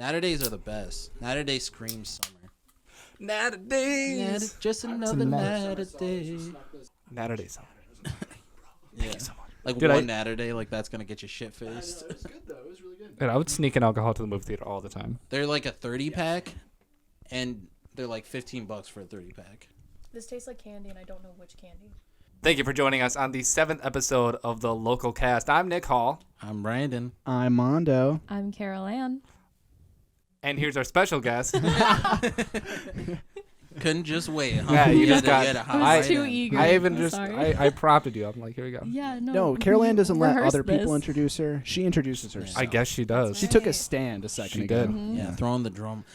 Natter-days are the best. Natter-day screams summer. Natter-days. Just another Natter-day. Natter-day summer. Yeah. Thank you so much. Like Dude, one Natter-day, like that's gonna get you shit-faced. It was good though. It was really good. Dude, I would sneak in alcohol to the movie theater all the time. They're like a 30-pack, and they're like $15 for a 30-pack. This tastes like candy, and I don't know which candy. Thank you for joining us on the 7th episode of the Local Cast. I'm Nick Hall. I'm Brandon. I'm Mando. I'm Carolann. And here's our special guest. Couldn't just wait, huh? Yeah, you just got- I was too eager. I even I'm just, sorry. I prompted you. I'm like, here we go. Yeah, No, Carolann doesn't let rehearsed other people this. introduce her. She introduces herself. I guess she does. She took a stand a second She ago. did. Mm-hmm. Yeah, throwing the drum.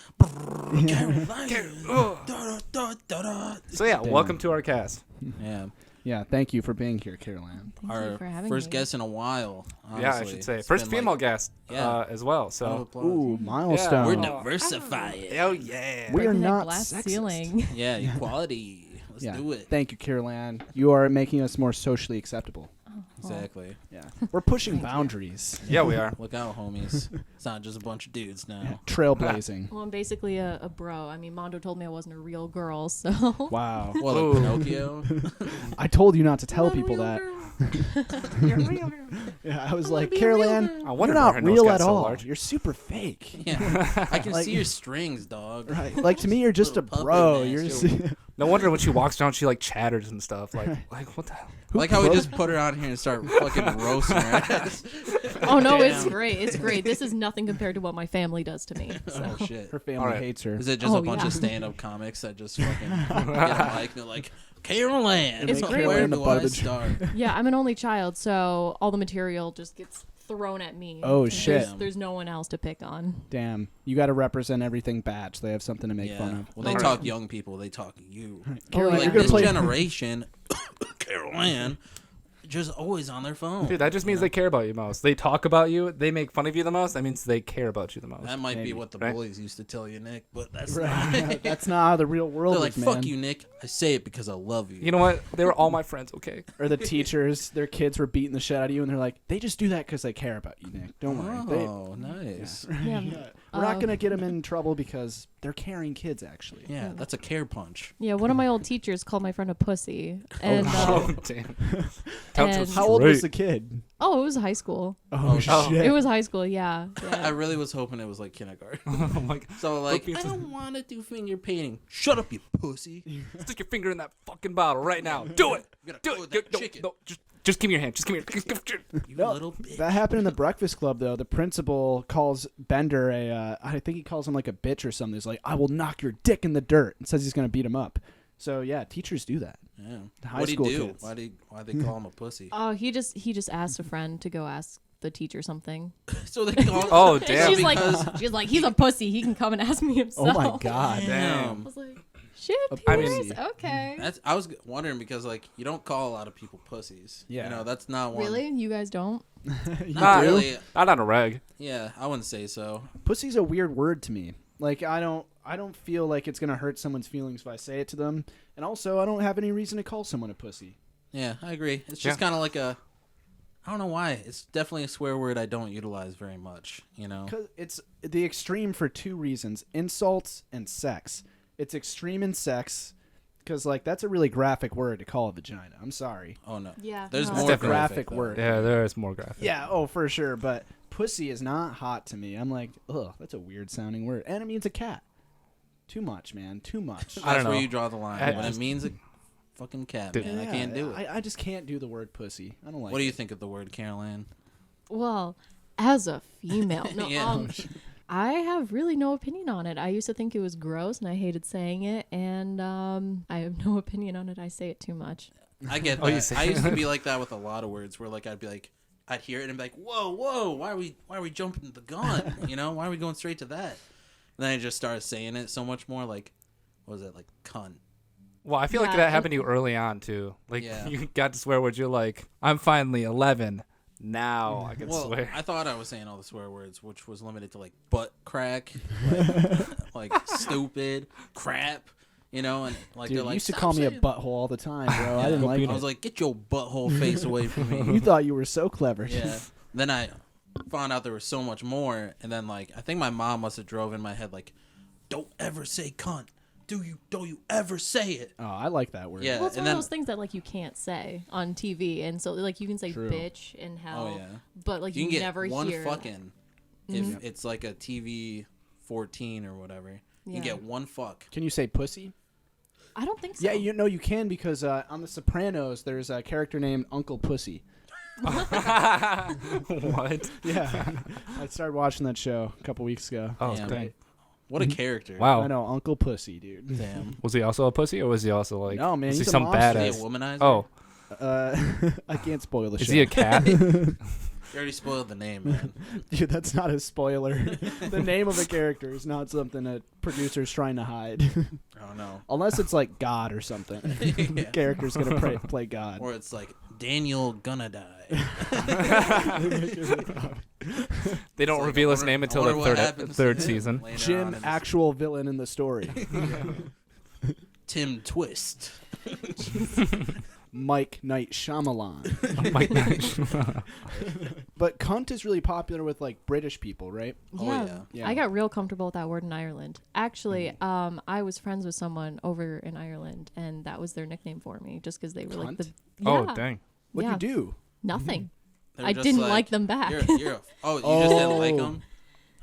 So yeah, Damn. welcome to our cast. Yeah, Yeah, thank you for being here, Carolann. Thank our you for having first me. guest in a while. Honestly. Yeah, I should say. It's First been, female like, guest yeah. as well. round of So, applause. Ooh, milestone. We're diversifying. oh yeah. We are Breaking that not glass sexist. ceiling. Yeah, equality. Let's Yeah. do it. Thank you, Carolann. You are making us more socially acceptable. Exactly. Yeah. We're pushing boundaries. Yeah, we are. Look out, homies. It's not just a bunch of dudes now. Trailblazing. Well, I'm basically a bro. I mean, Mando told me I wasn't a real girl, so. Wow. Well, Ooh. like Pinocchio. I told you not to tell I'm a people real that. girl. Yeah, I was I wanna like, be a real Carolann, girl. I you're wonder why not her nose real got at so all. large. You're super fake. Yeah, I can Like- see your strings, dog. Right. Like to me, you're just a Little puppet bro. master. You're just, No wonder when she walks down, she like chatters and stuff. Like what the hell? Like how we just put her on here and start fucking roasting her ass. Oh, no, it's Damn. great. It's great. This is nothing compared to what my family does to me. So. Oh shit. her family All right. hates her. Is it just Oh, a bunch yeah. of stand-up comics that just fucking get a mic and they're like, Carolann, It's great. where Carolann the do I garbage. start? Yeah, I'm an only child, so all the material just gets thrown at me. Oh, And shit. There's no one else to pick on. Damn. You got to represent everything bad so they have something to make Yeah. fun of. Well, they All talk right. young people. They talk you. Carolann, yeah. Like you're going this to play. generation, Carolann, just always on their phone. Dude, that just means they care about you most. They talk about you. They make fun of you the most. That means they care about you the most. That might Maybe, be what the right? bullies used to tell you, Nick, but that's Right. not. That's not how the real world They're like, is, fuck man. you, Nick. I say it because I love you. You know what? They were all my friends. Okay. Or the teachers, their kids were beating the shit out of you, and they're like, they just do that because they care about you, Nick. Don't worry. Oh, nice. Yeah. We're not going to get them in trouble because they're caring kids, actually. Yeah, that's a care punch. Yeah, one of my old teachers called my friend a pussy. And Oh damn. Tell and- to How old was the straight. kid? oh, it was high school. Oh, Oh. shit. It was high school, yeah. I yeah. really was hoping it was like kindergarten. Oh my god. So like, Look, I don't want to do finger painting. Shut up, you pussy. Stick your finger in that fucking bottle right now. Do it. You gotta Do go it. with that No, chicken. no, just give me your hand. Just give me your. You No, little bitch. That happened in the Breakfast Club, though. The principal calls Bender I think he calls him like a bitch or something. He's like, I will knock your dick in the dirt, and says he's going to beat him up. So, yeah, teachers do that. Yeah. High What'd school he do? kids. Why they call him a pussy? Oh, he just asked a friend to go ask the teacher something. So they call. Oh And damn. she's like, he's a pussy. He can come and ask me himself. Oh, my God. I Damn. was like, shit, I Peters, mean- okay. That's. I was wondering because like you don't call a lot of people pussies. Yeah. You know that's not one. Really? You guys don't? You Not do? really. Not on a reg. Yeah, I wouldn't say so. Pussy's a weird word to me. Like, I don't feel like it's going to hurt someone's feelings if I say it to them. And also, I don't have any reason to call someone a pussy. Yeah, I agree. It's just Yeah. kind of like a. I don't know why. It's definitely a swear word I don't utilize very much. You know. Because it's the extreme for two reasons: insults and sex. It's extreme in sex because, like, that's a really graphic word to call a vagina. I'm sorry. Oh no. Yeah. There's no. more That's a graphic though. word. Yeah, there is more graphic. Yeah, oh, for sure. But pussy is not hot to me. I'm like, ugh, that's a weird sounding word. And it means a cat. Too much, man. Too much. That's I don't where know. you draw the line. I When it just- means a fucking cat, Dude. man, I can't do it. I just can't do the word pussy. I don't like What do you it. think of the word Carolann? Well, as a female, no, Yeah. I have really no opinion on it. I used to think it was gross and I hated saying it, and I have no opinion on it. I say it too much. I get Oh, you that. say- I used to be like that with a lot of words where like I'd be like I'd hear it and be like, whoa, why are we jumping the gun? You know, why are we going straight to that? And then I just started saying it so much more like what was it, like cunt. Well, I feel like Yeah, that it- happened to you early on too. Like Yeah. you got to swear words. You're like, I'm finally 11. Now I can Well, swear. I thought I was saying all the swear words, which was limited to like butt crack, like stupid, crap, you know, and like Dude, they're you like used to "Stop call me a saying-" butthole all the time, bro. I Yeah. didn't like I it. was like, get your butthole face away from me. You thought you were so clever. Yeah. Then I found out there was so much more, and then like I think my mom must have drove in my head like, don't ever say cunt. Don't you ever say it? Oh, I like that word. Yeah. Well, it's and one then of those things that like you can't say on TV, and so like you can say True. bitch and hell, oh yeah, but like you you can get never one hear. fucking if it's like a TV 14 or whatever. You Yeah. can get one fuck. Can you say pussy? I don't think so. Yeah, you know you can because on The Sopranos there's a character named Uncle Pussy. What? Yeah, I started watching that show a couple weeks ago. Oh, Damn. dang. What a character. Wow. I know, Uncle Pussy, dude. Damn. Was he also a pussy, or was he also like? No, man, was he he's a some monster. Is he a badass? womanizer? Oh, I can't spoil the is show. he a cat? You already spoiled the name, man. Dude, that's not a spoiler. The name of a character is not something a producer's trying to hide. Oh no. Unless it's like God or something. The Yeah. character's going to play God. Or it's like Daniel gonna die. They don't It's like, reveal I his wonder- name I until wonder the what happens third to him season. later on Jim, in the- actual villain in the story. Tim Twist. Mike Night Shyamalan. Mike Nash. But cunt is really popular with like British people, right? Oh, yeah. Yeah. I got real comfortable with that word in Ireland. Actually, I was friends with someone over in Ireland, and that was their nickname for me, just because they were like the. Cunt? Oh, Yeah, dang. What'd yeah. you do? Nothing. They're I just didn't like them back. You just didn't like them?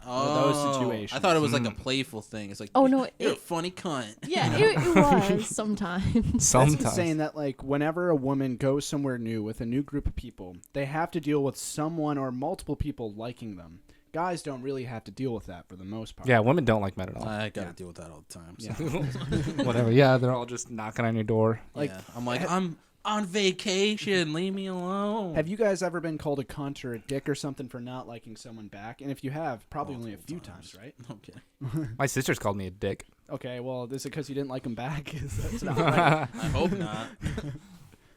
Those Oh, situations. I thought it was like a playful thing. It's like, Oh, no, you're a it- funny cunt. Yeah, it was sometimes. That's Sometimes. insane that like whenever a woman goes somewhere new with a new group of people, they have to deal with someone or multiple people liking them. Guys don't really have to deal with that for the most part. Yeah, women don't like men at all. I gotta Yeah. deal with that all the time. Yeah. So. Whatever. Yeah, they're all just knocking on your door. Like, Yeah. I'm like, I'm on vacation. Leave me alone. Have you guys ever been called a cunt or a dick or something for not liking someone back? And if you have, probably only a few times, right? Okay. My sister's called me a dick. Okay, well, is it because you didn't like them back? That's not right. I hope not.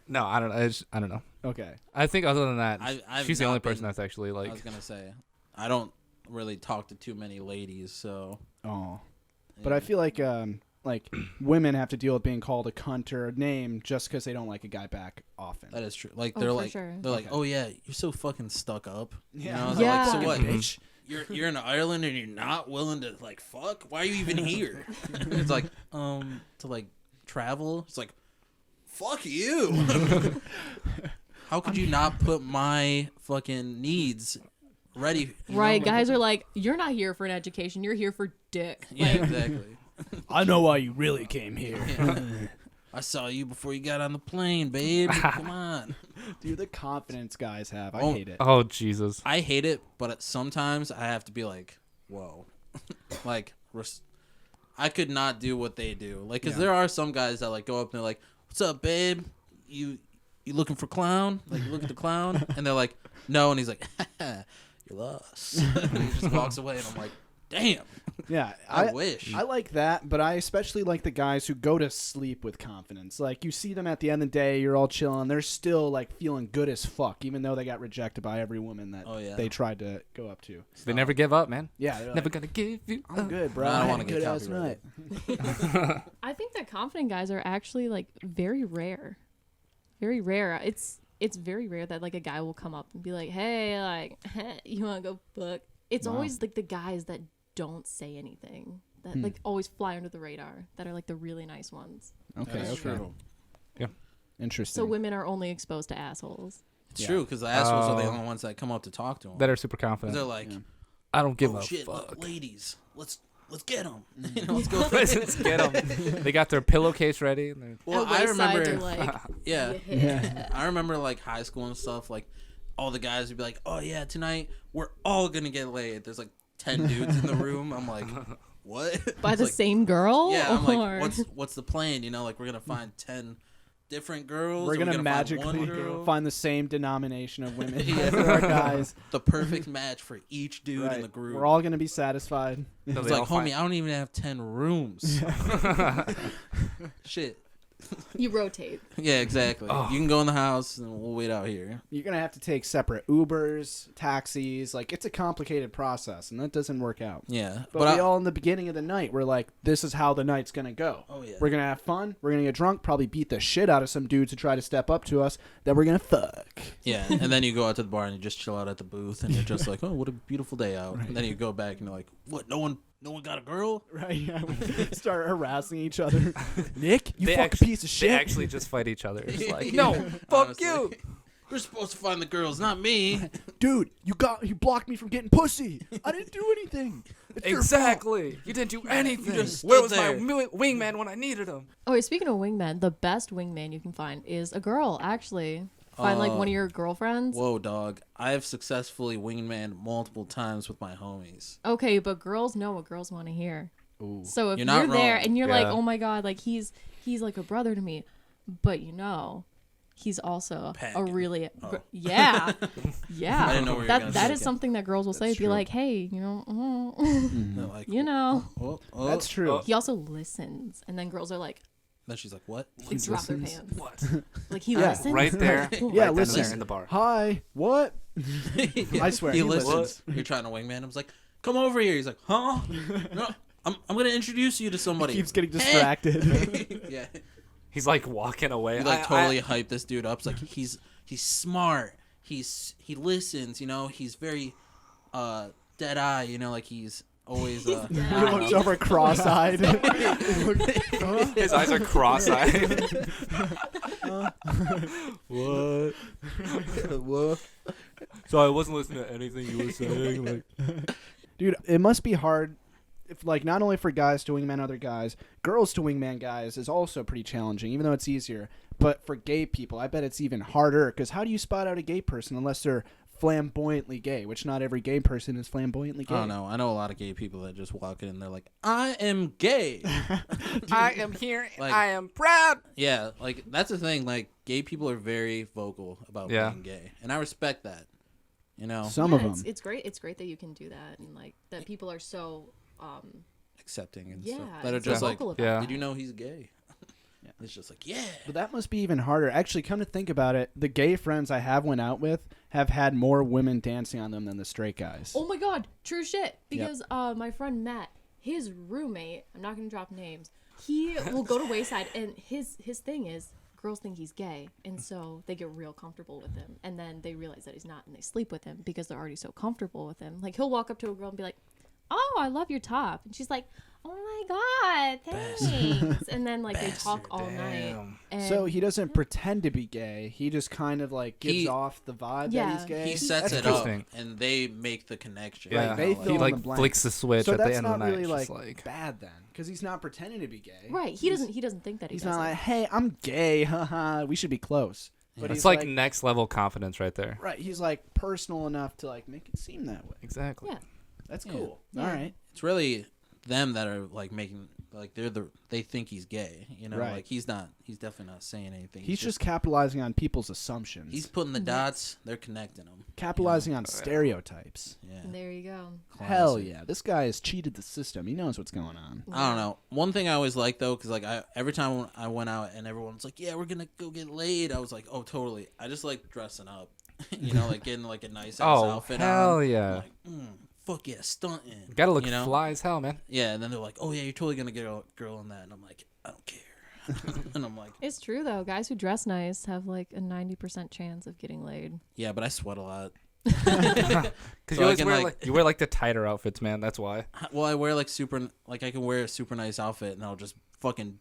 No, I don't know. I don't know. Okay. I think other than that, I've she's the not only person been- that's actually I was like. gonna say, I don't really talk to too many ladies, so. Oh. But yeah. I feel like women have to deal with being called a cunt or a name just because they don't like a guy back often. That is true. Like Oh, they're for like sure. they're like, Okay. oh yeah, you're so fucking stuck up. You Yeah. know? It's Yeah. Like, so Fucking what? bitch. You're in Ireland and you're not willing to like fuck? Why are you even here? It's like to like travel. It's like fuck you. How could you not put my fucking needs ready? you Right, know? guys are like, you're not here for an education. You're here for dick. Yeah, Like, exactly. I know why you really came here. I saw you before you got on the plane, babe. Come on. Dude, the confidence guys have. I Oh, hate it. Oh Jesus. I hate it, but sometimes I have to be like, whoa. Like, I could not do what they do. Like, because Yeah. there are some guys that, like, go up and they're like, what's up, babe? You looking for clown? Like, you look at the clown? And they're like, no. And he's like, you lost. And he just walks away, and I'm like, damn. Yeah, I wish. I like that, but I especially like the guys who go to sleep with confidence. Like, you see them at the end of the day, you're all chilling, they're still, like, feeling good as fuck, even though they got rejected by every woman that Oh, yeah. they tried to go up to. They never give up, man. Yeah, they're Never like, gonna give you. I'm up. good, bro. I don't I had wanna a get good ass night. copyrighted. I think that confident guys are actually like very rare. Very rare. It's very rare that like a guy will come up and be like, "Hey, like, you want to go fuck?" It's Wow. always like the guys that don't say anything that like always fly under the radar that are like the really nice ones. Okay, That is okay. true. Interesting. So women are only exposed to assholes. It's Yeah. true, because the assholes are the Oh. only ones that come up to talk to them. That are super They're confident. like, Yeah. I don't give oh a shit, fuck. ladies, let's get them. You know, let's go. Let's get them. They got their pillowcase ready. And they're, Well, At I Wayside, remember, they're like, yeah, Yeah. I remember like high school and stuff. Like all the guys would be like, "Oh yeah, tonight we're all gonna get laid." There's like 10 dudes in the room. I'm like, what? by It's the like, same girl. Yeah, I'm or... like, what's the plan? You know, like we're gonna find 10 different girls. We're or gonna find magically one girl? find the same denomination of women Yeah. for our guys. the perfect match for each dude Right. in the group. We're all gonna be satisfied. so It's they like, all homie, find- I don't even have 10 rooms. Shit. You rotate. Yeah, exactly. Oh. You can go in the house and we'll wait out here. You're gonna have to take separate Ubers, taxis. Like it's a complicated process, and that doesn't work out. Yeah, But we all in the beginning of the night, we're like, this is how the night's gonna go. Oh yeah. We're gonna have fun. We're gonna get drunk. Probably beat the shit out of some dudes who try to step up to us. Then we're gonna fuck. Yeah, and then you go out to the bar and you just chill out at the booth, and you're just like, oh, what a beautiful day out. Right. And then you go back and you're like, what? No one got a girl? Right? Yeah. We start harassing each other. Nick, you They fucking piece of shit. They actually just fight each other. It's like, no, fuck Honestly. you. You're supposed to find the girls, not me. Dude, you blocked me from getting pussy. I didn't do anything. It's your fault. Exactly. You didn't do anything. just Where stood was there. my wingman when I needed him? Oh, wait, speaking of wingmen, the best wingman you can find is a girl, actually. Find, like, one of your girlfriends. Whoa, dog. I have successfully wingman multiple times with my homies. Okay, but girls know what girls want to hear. Ooh. So if You're you're, not there wrong. and you're like, Yeah. oh my god, like he's like a brother to me, but he's also a Pagan. really Oh. yeah, yeah. I didn't know where you were gonna that say is it. something that girls will say. That's Be true. like, hey, They're like, you know. oh. That's true. He also listens, and then girls are like, Then she's like, what? like drop their listens? pants. What? Like he Yeah. listens. Right there. Yeah, right then and listen. there in the bar. Hi. What? I swear, he he listens. You're trying to wingman. I was like, come over here. He's like, huh? No, I'm gonna introduce you to somebody. He keeps getting distracted. Yeah. He's like walking away. You like totally hype this dude up. It's like he's smart. He listens. He's very dead eye. Like he's always. He looks over cross-eyed. His eyes are cross-eyed. What? What? So I wasn't listening to anything you were saying. Like, Dude, it must be hard. If like not only for guys to wingman other guys, girls to wingman guys is also pretty challenging, even though it's easier. But for gay people, I bet it's even harder. Because how do you spot out a gay person unless they're flamboyantly gay? Which not every gay person is flamboyantly gay. I don't know. I know a lot of gay people that just walk in and they're like, I am gay. I am here. Like- I am proud. Yeah, like that's the thing. Like gay people are very vocal about Yeah. being gay, and I respect that. Some Yeah, of them. it's great. It's great that you can do that, and like that people are so Accepting and yeah, stuff. That are so just like, vocal about Yeah. did you know he's gay? Yeah. It's just like, yeah. But that must be even harder. Actually, come to think about it, the gay friends I have went out with have had more women dancing on them than the straight guys. Oh my god, true shit. Because my friend Matt, his roommate, I'm not gonna drop names, he will go to Wayside and his thing is girls think he's gay, and so they get real comfortable with him, and then they realize that he's not, and they sleep with him because they're already so comfortable with him. Like he'll walk up to a girl and be like, "Oh, I love your top," and she's like, "Oh my god, thanks." And then like they talk all night. Damn. And So he doesn't pretend to be gay. He just kind of like gives He- off the vibe that Yeah. he's gay. He sets That's it cool. up, interesting. and they make the connection. Yeah. Right, they he fill in like the blanks. flicks the switch So at the that's end of not the night. really It's like, just like bad then, because he's not pretending to be gay. right, he doesn't think that he He's does not it. like, hey, I'm gay, haha. We should be close. But it's he's like next level confidence right there. right. He's like personal enough to like make it seem that way. Exactly. Yeah. That's Yeah. cool. Yeah. All right. It's really them that are like making like they think he's gay. Right. Like he's not. He's definitely not saying anything. He's just capitalizing on people's assumptions. He's putting the dots. They're connecting them. capitalizing on stereotypes. Yeah. There you go. Hell Classic. yeah, this guy has cheated the system. He knows what's going on. I don't know. One thing I always liked though, because like every time I went out and everyone's like, "Yeah, we're gonna go get laid," I was like, "Oh, totally." I just like dressing up, like getting like a nice ass Oh, outfit hell on. yeah. I'm like, fuck yeah, stunting. Gotta look you know? fly as hell, man. Yeah, and then they're like, "Oh yeah, you're totally gonna get a girl in that," and I'm like, "I don't care," and I'm like, It's true though. Guys who dress nice have like a 90% chance of getting laid. "Yeah, but I sweat a lot." Because So you I always can, wear like- you wear like the tighter outfits, man. That's why. Well, I wear like I can wear a super nice outfit, and I'll just fucking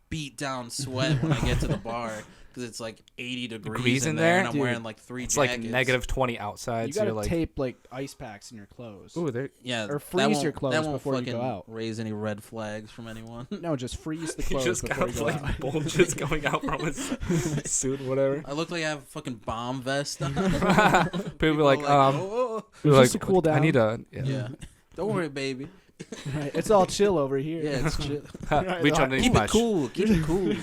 beat down sweat when I get to the bar because it's like 80 degrees in there, and I'm Dude, wearing like 3 It's jackets. like negative 20 outside. You So gotta you're like, tape like ice packs in your clothes. ooh, there. Yeah, or that freeze won't- your clothes that won't before you go fucking out. Raise any red flags from anyone. No, just freeze the He clothes just before got you go out. like bulges going out from his suit, whatever. I look like I have a fucking bomb vest on. People are like, oh, people are just to cool I down. need a yeah. Don't worry, baby. Right, it's all chill over here. Yeah, it's chill. Right, reach right. underneath Keep my it cool. Keep it cool.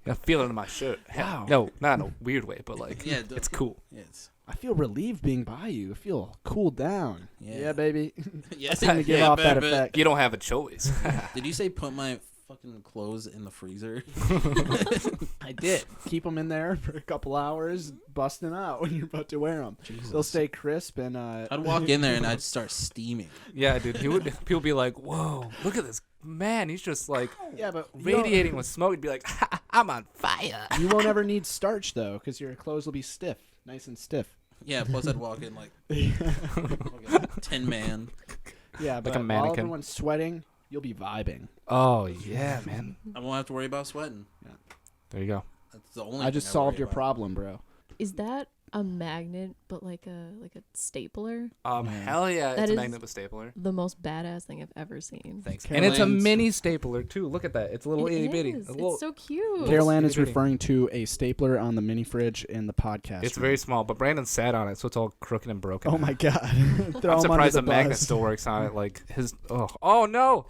I feel it in my shirt. Wow. No, not in a weird way, but like, Yeah, it's cool. Yeah, it's I feel relieved being by you. I feel cooled down. Yeah. Yeah, baby. yeah. Seem to give yeah, off that baby. effect. You don't have a choice. Did you say put my fucking fucking clothes in the freezer? I did. Keep them in there for a couple hours, bust them out when you're about to wear them. They'll stay crisp and. I'd walk in there and I'd start steaming. Yeah, dude. People be like, "Whoa, look at this man! He's just like Yeah, but radiating with smoke." He'd be like, "I'm on fire." You won't ever need starch though, because your clothes will be stiff, nice and stiff. Yeah, plus I'd walk in like fucking 10 man. Yeah, but a while mannequin. everyone's sweating, you'll be vibing. Oh yeah, man. I won't have to worry about sweating. There you go. That's the only I thing just worry solved your about. problem, bro. Is that a magnet, but like a stapler? Hell yeah, That it's a is- magnet with stapler. The most badass thing I've ever seen. Thanks. And it's a Carolann's- mini stapler too. Look at that. It's a little itty bitty. It is. A little, It's so cute. Carolann is itty-bitty. referring to a stapler on the mini fridge in the podcast. it's room. very small, but Brandon sat on it, so it's all crooked and broken. Oh my god! Throw I'm him surprised under the magnet bus. still works on it. Like his. Oh no!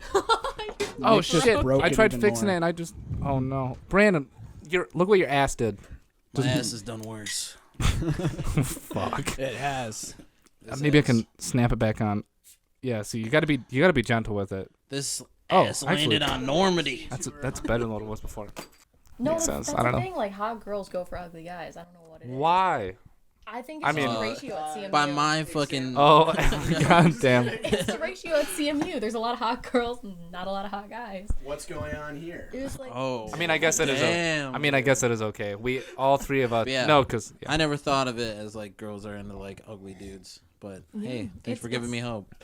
Oh Nick just shit! broke I it tried even fixing more. it, and I just. Oh no, Brandon, look what your ass did. My ass has done worse. Fuck. It has. This Maybe I ass- can snap it back on. Yeah. See, you gotta be gentle with it. This Oh, ass actually- landed on Normandy. That's better than what it was before. No, Makes that's sense. I don't the know. thing. Like hot girls go for ugly guys. I don't know what it is. Why? I think I it's mean- just the ratio at CMU. By my fucking. Oh, god damn. It's the ratio at CMU. There's a lot of hot girls, and not a lot of hot guys. What's going on here? It's like Oh. I mean, I guess it is. Damn. I mean, I guess it is okay. We all three of us. Yeah. No, because I never thought of it as like girls are into like ugly dudes. But hey, thanks for giving me hope.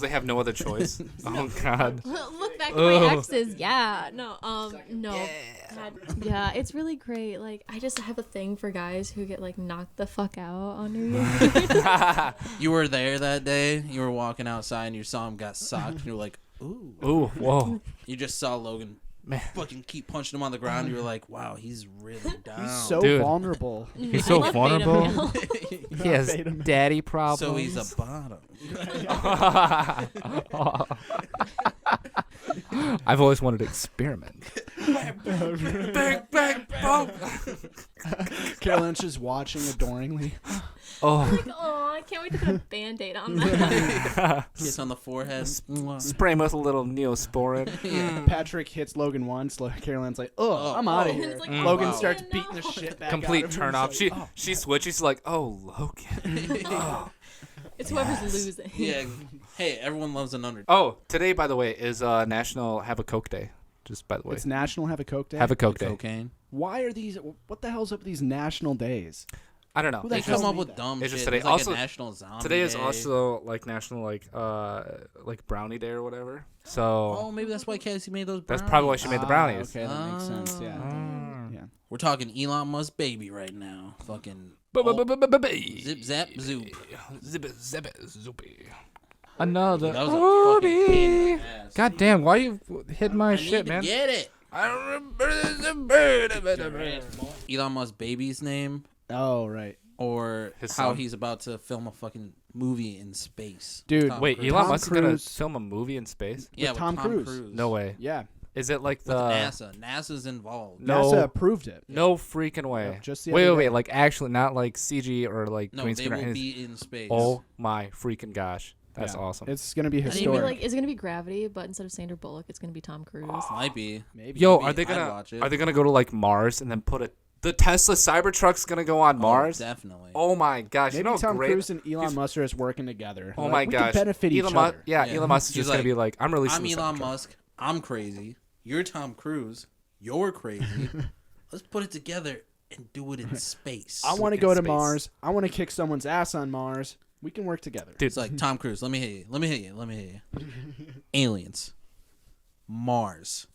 they have no other choice. Oh god. look back at my exes. Yeah, no, no. God, yeah, it's really great. Like, I just have a thing for guys who get like knocked the fuck out on New Year's. You were there that day. You were walking outside and you saw him got socked. And you were like, ooh. Ooh, whoa. You just saw Logan Man. fucking keep punching him on the ground. You were like, wow, he's really down. He's so Dude. vulnerable. He's I so love beta vulnerable. male. He has Beta male. daddy problems. So he's a bottom. I've always wanted to experiment. Bang, bang, boom. Carolyn's just watching adoringly. Oh, Oh, I can't wait to put a band-aid on that. Kiss on the forehead. spray him with a little Neosporin. Patrick hits Logan once. Carolyn's like, "Oh, I'm out of oh. here." It's like, Logan wow. starts no. beating the shit back. Complete out of him. turn off. He's like, She switches. She's like, oh, Logan. Oh. It's whoever's losing. Yeah. Hey, everyone loves an underdog. Oh, today, by the way, is National Have a Coke Day. Just by the way, It's National Have a Coke Day. Have a Coke Day. Cocaine. Why are these? What the hell's up with these national days? I don't know. Who the They It's hell just- come up made with that? dumb It's shit. just today. It's like Also, a national zombie Today is day. also like National like Brownie Day or whatever. So Oh, maybe that's why Cassie made those brownies. that's probably why she made the brownies. Okay, that makes sense. Yeah. Mm. Yeah. We're talking Elon Musk baby right now. Fucking zip zap zoop. Zip zoopy. Another That was a fucking pain Obi. in the ass. God damn, why you hit my I shit, need man? to get it. I remember the Elon Musk's baby's name, Oh right, or His how son. he's about to film a fucking movie in space. Dude. Tom Wait, Cruise. Elon Tom Musk is gonna Cruise. film a movie in space? Yeah, with Tom Cruise. No way. yeah. Is it like With the NASA. NASA's involved. No. NASA approved it. No freaking way. Yep, just the wait, other wait, day. wait. Like actually, not like CG or like No, green they screen. or will anything. be in space. Oh my freaking gosh, that's Yeah. awesome. It's gonna be didn't It's gonna be historic. like, is it gonna be Gravity, but instead of Sandra Bullock, it's gonna be Tom Cruise. Might be. Maybe. Yo, maybe are they I'd gonna watch it. are they gonna go to like Mars and then put the Tesla Cybertruck's gonna go on Mars? Oh, definitely. Oh my gosh, Maybe you know how Tom great. Cruise and Elon Musk are just working together. Oh Like, my we gosh, can benefit each Elon Musk. other. Yeah, Yeah. Elon Musk is He's just gonna like, be like, I'm releasing. I'm the Elon Cybertruck. Musk. I'm crazy. You're Tom Cruise. You're crazy. Let's put it together and do it in space. I want to in go to space. Mars. I want to kick someone's ass on Mars. We can work together. Dude, It's like Tom Cruise. Let me hit you. Let me hit you. Let me hit you. Aliens. Mars.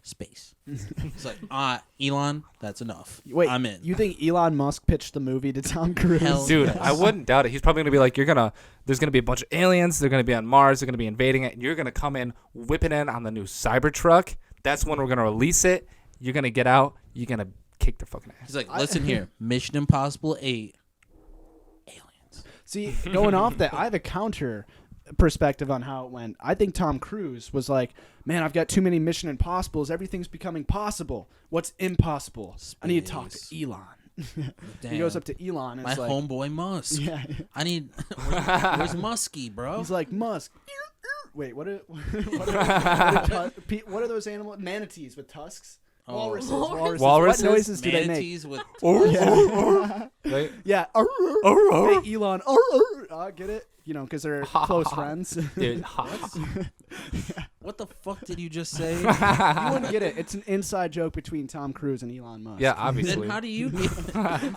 Space. It's like, Elon, that's enough. Wait, I'm in. You think Elon Musk pitched the movie to Tom Cruise? Hell dude, yes. I wouldn't doubt it. He's probably gonna be like, there's gonna be a bunch of aliens. They're gonna be on Mars. They're gonna be invading it, and you're gonna come in, whipping in on the new Cybertruck. That's when we're gonna release it. You're gonna get out. You're gonna kick their fucking ass. He's like, listen here. Mission Impossible 8. Aliens. See, going off that, I have a counter perspective on how it went. I think Tom Cruise was like, man, I've got too many Mission Impossibles. Everything's becoming possible. What's impossible? I need to talk Space. to Elon. Damn. He goes up to Elon and My is like, homeboy Musk. yeah. I need. Where's Muskie, bro? He's like, Musk, Wait, what are those animals? Manatees with tusks? Oh. Walruses. Walruses. What noises do they make? Manatees with Yeah. Right? Yeah. Hey, Elon. Get it? Because they're close friends. Dude, what the fuck did you just say? You wouldn't get it. It's an inside joke between Tom Cruise and Elon Musk. yeah, Then obviously. how do you?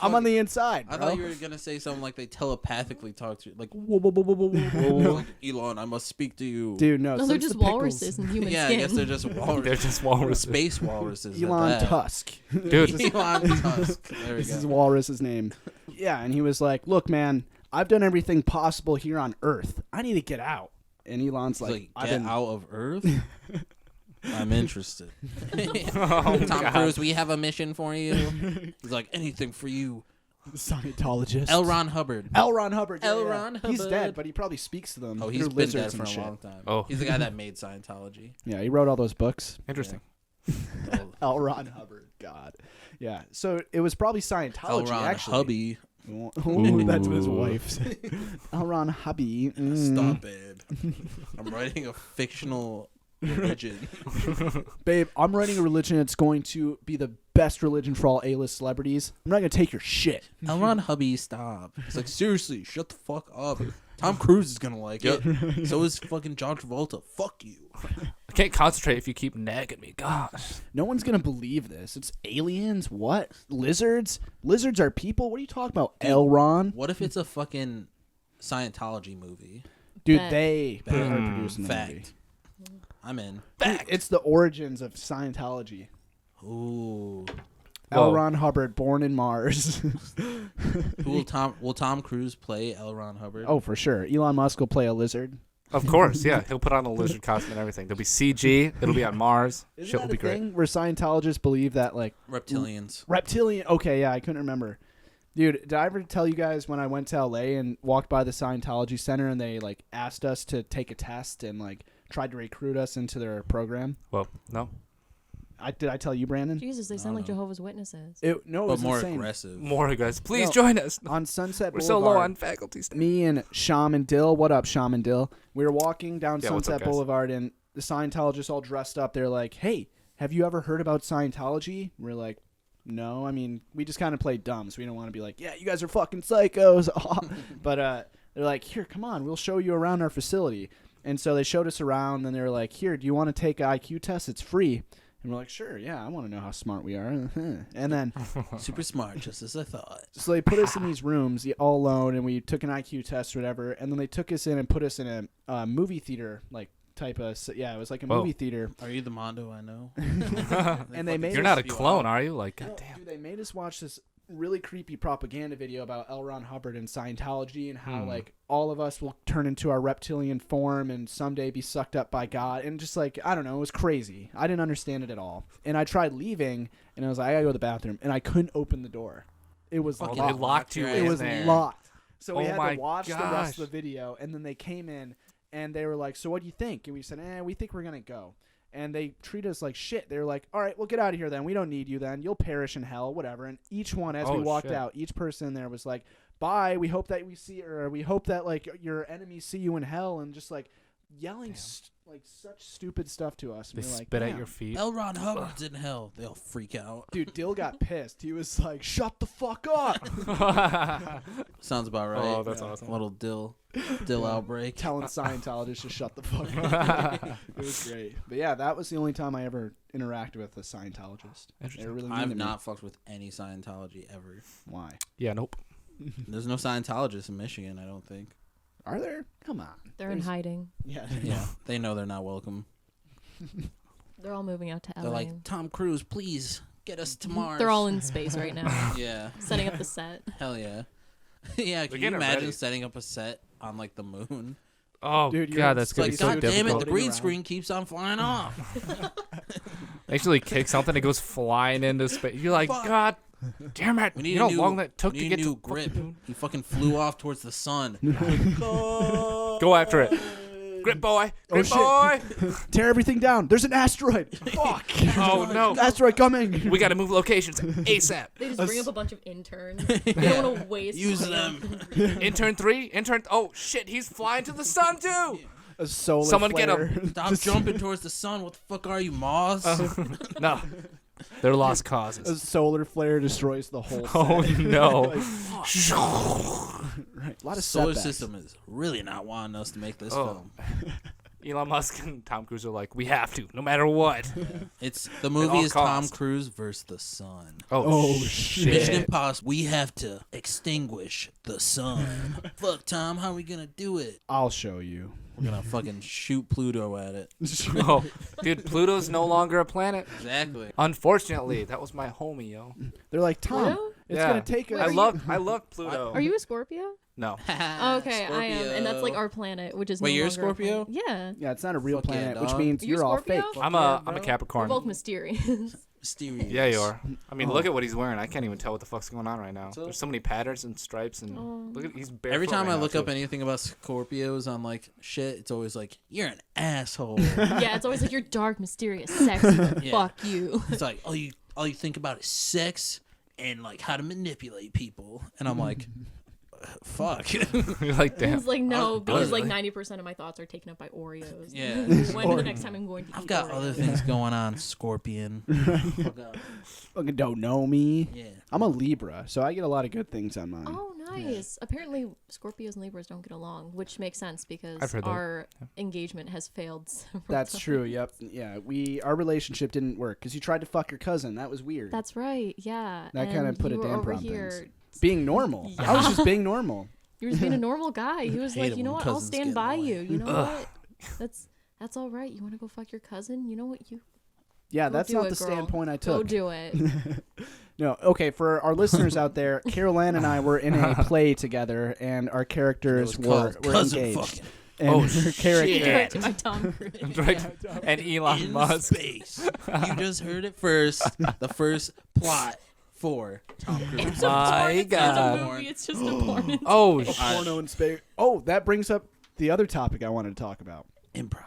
I'm on the inside, I bro. thought you were gonna say something like they telepathically talk to you, like whoa, whoa, whoa, whoa, whoa, whoa. Like, Elon, I must speak to you. Dude, no. No, they're since just the pickles- walruses in human Yeah, skin. I guess they're just walruses. They're just walruses. Space walruses. at Elon that. Tusk. Dude. Elon Tusk. There we This is go. Walrus's name. Yeah, and he was like, "Look, man, I've done everything possible here on Earth. I need to get out." And Elon's He's like, like, get out of Earth. I'm interested. Oh, Tom God. Cruise, we have a mission for you. He's like, anything for you. Scientologist. L. Ron Hubbard. L. Ron Hubbard. L. yeah. Ron He's Hubbard. dead, but he probably speaks to them. Oh, through he's been lizards dead for and a shit. long time. Oh. He's the guy that made Scientology. Yeah, he wrote all those books. Interesting. Oh, L. Ron Hubbard. God. Yeah. So it was probably L. Scientology, Ron actually. Hubby. Ooh, that's what his wife said. L. Ron Hubby. Stop, babe. I'm writing a fictional religion. Babe, I'm writing a religion that's going to be the best religion for all A-list celebrities. I'm not going to take your shit. L. Ron Hubby, stop. It's like, seriously, shut the fuck up. Tom Cruise is gonna like it. So is fucking John Travolta. Fuck you. I can't concentrate if you keep nagging me. Gosh. No one's going to believe this. It's aliens? What? Lizards? Lizards are people? What are you talking about, L. Ron? What if it's a fucking Scientology movie? Dude, Bet. they are Hmm. producing the movie. Fact. I'm in. Dude, it's the origins of Scientology. Ooh. L. Whoa. Ron Hubbard, born in Mars. Who will Tom Cruise play L. Ron Hubbard? Oh, for sure. Elon Musk will play a lizard. Of course, yeah. He'll put on a lizard costume and everything. There'll be CG. It'll be on Mars. Isn't Shit that will be a great. thing where Scientologists believe that, like, Reptilians. reptilian? Okay, yeah, I couldn't remember. Dude, did I ever tell you guys when I went to LA and walked by the Scientology Center and they, like, asked us to take a test and, like, tried to recruit us into their program? Well, no. Did I tell you, Brandon? Jesus, they sound like Jehovah's Witnesses. No, it But was more insane. aggressive. More guys. Please No. join us. On Sunset We're so low Boulevard. on faculty staff. Me and Shaman Dill. What up, Shaman Dill? We were walking down Yeah, what's up, Sunset guys? Boulevard, and the Scientologists all dressed up. They're like, "Hey, have you ever heard about Scientology?" We're like, "No." I mean, we just kind of play dumb, so we don't want to be like, "Yeah, you guys are fucking psychos." But they're like, "Here, come on, we'll show you around our facility." And so they showed us around, and they were like, "Here, do you want to take an IQ test? It's free." And we're like, "Sure, yeah, I want to know how smart we are." And then Super smart, just as I thought. so they put us in these rooms all alone, and we took an IQ test or whatever, and then they took us in and put us in a movie theater, like type of, yeah, it was like a Whoa. movie theater. Are you the Mando I know? And they made You're us, not a you clone, out. are you? Like, No, goddamn. dude, they made us watch this really creepy propaganda video about L. Ron Hubbard and Scientology and how like all of us will turn into our reptilian form and someday be sucked up by God, and just like, I don't know, it was crazy. I didn't understand it at all, and I tried leaving, and I was like, I gotta go to the bathroom, and I couldn't open the door. It was Oh, Fucking they locked. locked you It in It was there. locked. So we Oh had my to watch the rest gosh. of the video, and then they came in, and they were like, "So what do you think?" And we said, we think we're gonna go." And they treat us like shit. They were like, "All right, well, get out of here then. We don't need you then. You'll perish in hell, whatever." And each one, as we Oh, walked shit. out, each person there was like, "Bye. We hope that we see, or we hope that like your enemies see you in hell," and just like yelling like such stupid stuff to us. They And we're like, spit at "Damn." your feet. L. Ron Hubbard's in hell. They'll freak out. Dude, Dill got pissed. He was like, "Shut the fuck up." Sounds about right. Oh, that's awesome. A little dill outbreak. Telling Scientologists to shut the fuck up. It was great. But yeah, that was the only time I ever interacted with a Scientologist. They Interesting. were really mean I've to me. not fucked with any Scientology ever. Why? Yeah, nope. There's no Scientologists in Michigan, I don't think. Are there? Come on. They're in hiding. Yeah. Yeah, they know they're not welcome. They're all moving out to LA. They're like, Tom Cruise, please get us to Mars. They're all in space right now, Yeah, setting up the set. hell yeah. Yeah, can you getting imagine ready. setting up a set on like the moon? Oh, Dude, you're God, that's It's going like, to be so God damn it, difficult. the Floating green around. screen keeps on flying off. Actually kick something, it goes flying into space. You're like, Fuck. God damn it. We need You know a how new, long that took we to need get a new to grip. fucking- He fucking flew off towards the sun. Go after it. Grip boy. Grip shit. boy. Tear everything down. There's an asteroid. Fuck. Oh, no. Asteroid coming. We got to move locations ASAP. They just bring up a bunch of interns. They don't want to waste. Use time. them. Intern 3. Oh, shit. He's flying to the sun, too. A solar Someone get flare. 'em. Stop jumping towards the sun. What the fuck are you, Moz? No, they're lost A causes. solar flare destroys the whole. Oh set. no! Right. A lot of Solar setbacks. system is really not wanting us to make this Oh. film. Elon Musk and Tom Cruise are like, we have to, no matter what. It's the movie all is Tom costs. Cruise versus the sun. Oh, Mission shit! Impossible. We have to extinguish the sun. Fuck, Tom. How are we gonna do it? I'll show you. We're gonna fucking shoot Pluto at it. Oh, dude, Pluto's no longer a planet. Exactly. Unfortunately, that was my homie, yo. They're like, Tom, Pluto? it's Yeah. gonna take us. I love Pluto. Are you a Scorpio? No. Okay, I am, and that's like our planet, which is. Wait, no you're a longer Scorpio? planet. Yeah, Yeah, it's not a real Fuck yeah, planet, which dog. means Are you you're all Scorpio? fake. I'm Yeah, a bro. we're Capricorn. both mysterious. Mysterious. Yeah, you are. I mean, Oh. look at what he's wearing. I can't even tell what the fuck's going on right now. So- There's so many patterns and stripes, and Oh. look at he's barefoot Every time right I now, look too. up anything about Scorpios on like shit, it's always like, you're an asshole. Yeah, it's always like you're dark, mysterious, sexy. But Yeah. Fuck you. It's like all you think about is sex and like how to manipulate people. And I'm like, fuck. You're like, damn. It's like no, Oh, because really? like 90% of my thoughts are taken up by Oreos. Yeah. When the next time I'm going to I've eat got Oreos. other things going on, Scorpion. Fuck up. Fucking don't know me. Yeah. I'm a Libra, so I get a lot of good things on mine. Oh, nice. Apparently, Scorpios and Libras don't get along, which makes sense because I've heard that. our engagement has failed several That's times. true. Yep. Yeah. Our relationship didn't work because you tried to fuck your cousin. That was weird. That's right. Yeah. That kinda And put a you were damper over on here. things. Being normal. I was just being normal. You were just being a normal guy. He was hate like, it you know when what? I'll cousins stand get by in the you. way." You know what? That's all right. You want to go fuck your cousin? You know what? You Yeah, go that's do not it, the girl. standpoint I Go took. do it. No, okay, for our listeners out there, Carolann and I were in a play together, and our characters It was were called were Cousin engaged. Fucking. And Oh, her character, Directed by Tom Cruise. Direct- and Elon In Musk. space. You just heard it first. The first plot for Tom Cruise. My It's God. not a movie. It's just a porn. Oh, porno in space. Oh, that brings up the other topic I wanted to talk about: Improv.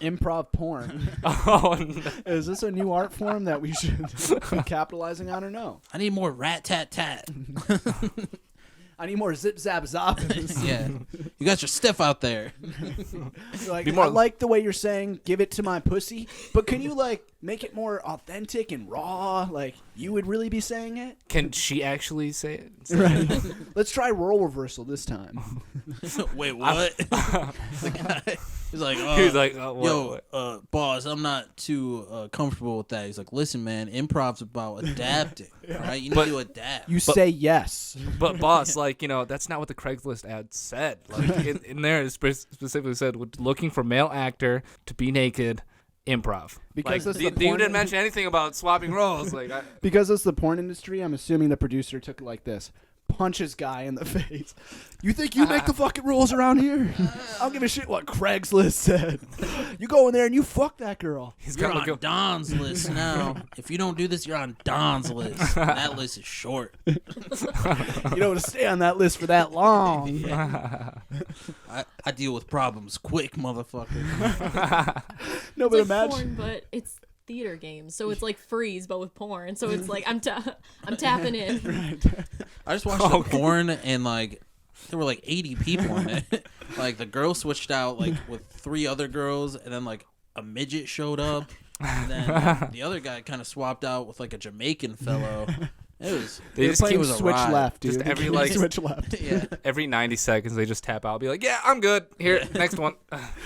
improv porn. oh no. Is this a new art form that we should be capitalizing on, or no? I need more rat tat tat. I need more zip zap zop. Yeah. You got your stuff out there. Like, Be more- I like the way you're saying "give it to my pussy," but can you like make it more authentic and raw? Like you would really be saying it. Can she actually say it? Right. Let's try role reversal this time. Wait, what? The guy, he's like, He's like, oh, what, yo, what? boss, I'm not too comfortable with that. He's like, listen, man, improv's about adapting, right? You need to adapt. You say yes. But boss, like, you know, that's not what the Craigslist ad said. Like in there, it specifically said looking for male actor to be naked, improv. Because like, that's the you point. didn't mention anything about swapping roles. Like, Because it's the porn industry, I'm assuming the producer took it like this. Punches guy in the face. You think you make the fucking rules around here? I don't give a shit what Craigslist said. You go in there and you fuck that girl. he's You're gonna on go. Don's list now. If you don't do this, you're on Don's list. And that list is short. You don't want to stay on that list for that long. I deal with problems quick, motherfucker. No, It's but like imagine. porn, but it's theater games, so it's like Freeze, but with porn. So it's like I'm tapping in. I just watched a porn and like there were like 80 people in it. Like the girl switched out like with 3 other girls, and then like a midget showed up, and then the other guy kind of swapped out with like a Jamaican fellow. It was They They're just playing keep was a switch ride. left, dude. Just They every, keep like- switch left. yeah. Every 90 seconds, they just tap out. Be like, yeah, I'm good. Here, next one.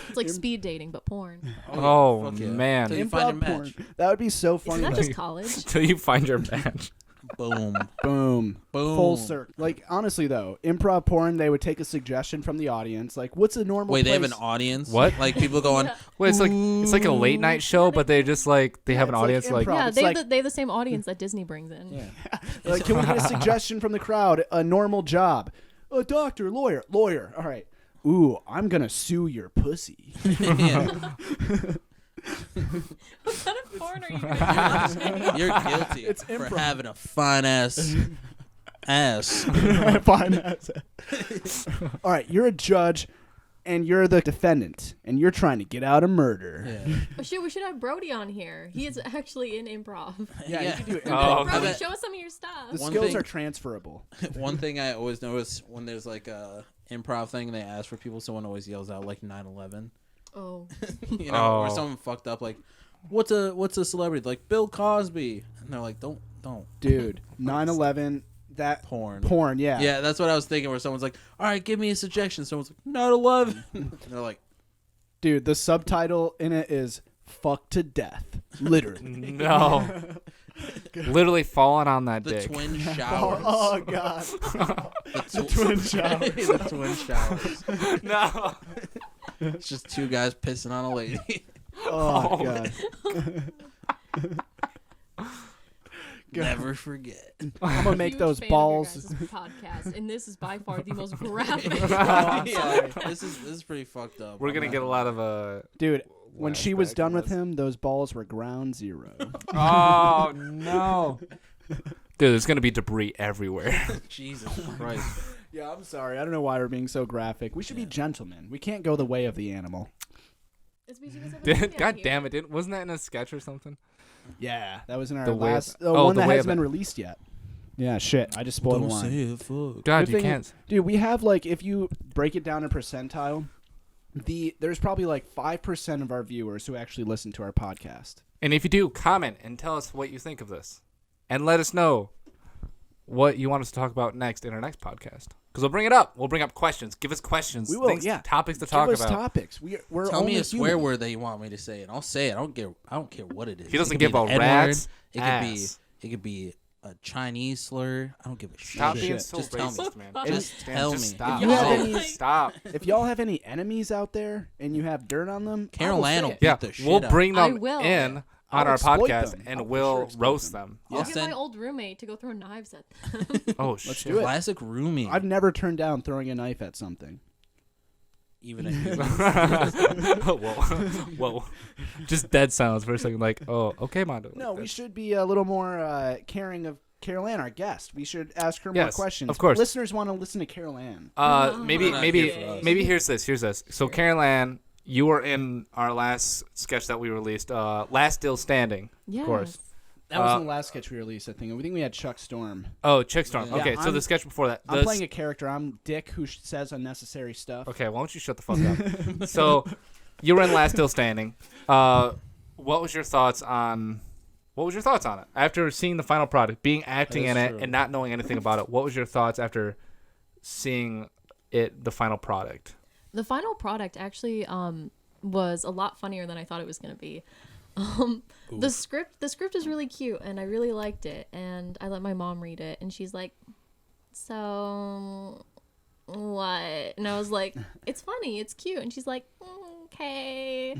It's like speed dating, but porn. Oh, fuck yeah. man. Till you find Improv your porn. match. That would be so Isn't funny. that Like, just college? Till you find your match. Boom. boom. Boom. Full circle. Like honestly though, improv porn, they would take a suggestion from the audience. Like, what's a normal? Wait, they have place? an audience? What? Like people going, Yeah. Wait, it's like a late night show, but they just like they have an it's like audience like, improv. Yeah, It's they like- have they have the same audience that Disney brings in. yeah. Like, can we get a suggestion from the crowd? A normal job. A doctor, lawyer. All right. Ooh, I'm gonna sue your pussy. Yeah. What kind of porn are you watching? You're guilty It's for improv. having a fine ass. Fine ass. All right, you're a judge, and you're the defendant, and you're trying to get out a murder. Yeah. Oh shit, we should have Brody on here. He is actually in improv. Yeah, you can do it. Oh, Brody, bet- show us some of your stuff. The One skills thing- are transferable. One thing I always notice when there's like a improv thing, they ask for people. Someone always yells out like 9/11. Oh. Or someone fucked up like, what's a celebrity like Bill Cosby, and they're like, don't, Dude, 9/11. That porn, yeah. Yeah, that's what I was thinking. Where someone's like, all right, give me a suggestion. Someone's like, 9/11. And they're like, Dude, the subtitle in it is "fuck to death," literally. No. Literally falling on that the dick. twin showers. Oh god. The twin showers. The twin showers. No. It's just two guys pissing on a lady. Oh god. Never forget. I'm gonna make Huge those fan balls. of your guys' podcast, and this is by far the most graphic. Yeah, this is pretty fucked up. We're gonna get a lot of Dude, when she was flashback done on with this. him, those balls were ground zero. Oh no. Dude, there's gonna be debris everywhere. Jesus Christ. Yeah, I'm sorry. I don't know why we're being so graphic. We should be gentlemen. We can't go the way of the animal. It's because you guys have a movie God out damn here. it! Wasn't that in a sketch or something? Yeah, that was in our The way of- last oh, one the that way hasn't of been it. released yet. Yeah, shit. I just spoiled the line. it, fuck. God, Good you thing- can't. Dude, we have like if you break it down in percentile, there's probably like 5% of our viewers who actually listen to our podcast. And if you do, comment and tell us what you think of this, and let us know what you want us to talk about next in our next podcast. Because we'll bring it up. We'll bring up questions. Give us questions. We will, things, yeah. topics to talk Give us about. topics. We're Tell me only a swear human. word that you want me to say, and I'll say it. I don't care what it is. He doesn't It could give be a the N-word. rat's It ass. could be a Chinese slur. I don't give a shit. Stop being Shit. so Just tell me. racist, man. Just Dan, tell just me. Stop. If you have No, any- stop. If y'all have any enemies out there and you have dirt on them, I will Carolann say will it. beat Yeah, the shit we'll out. bring I them will. in I'll on our exploit podcast, them. and I'll for we'll sure exploit roast them. them. I'll I'll get send my old roommate to go throw knives at them. Oh shit! do it. Classic roomie. I've never turned down throwing a knife at something. Even a human. Whoa. Just dead silence for a second. Like, oh, okay, Mando. No, we should be a little more caring of Carolann, our guest. We should ask her more Yes, questions. of course. Listeners want to listen to Carolann. Maybe, Not maybe, here for us. maybe here's this. So, Carolann, you were in our last sketch that we released, Last Still Standing, of course. That was in the last sketch we released, I think. I think we had Chuck Storm. Oh, Chick Storm. Yeah. Okay, Yeah, so the sketch before that. I'm the playing a character. I'm Dick, who says unnecessary stuff. Okay, why don't you shut the fuck up? So, you were in Last Still Standing. What was your thoughts on it after seeing the final product, being acting in That is it, true. and not knowing anything about it? What was your thoughts after seeing it, the final product? The final product actually was a lot funnier than I thought it was going to be. The script is really cute, and I really liked it. And I let my mom read it, and she's like, "So what?" And I was like, "It's funny, it's cute." And she's like, "Okay."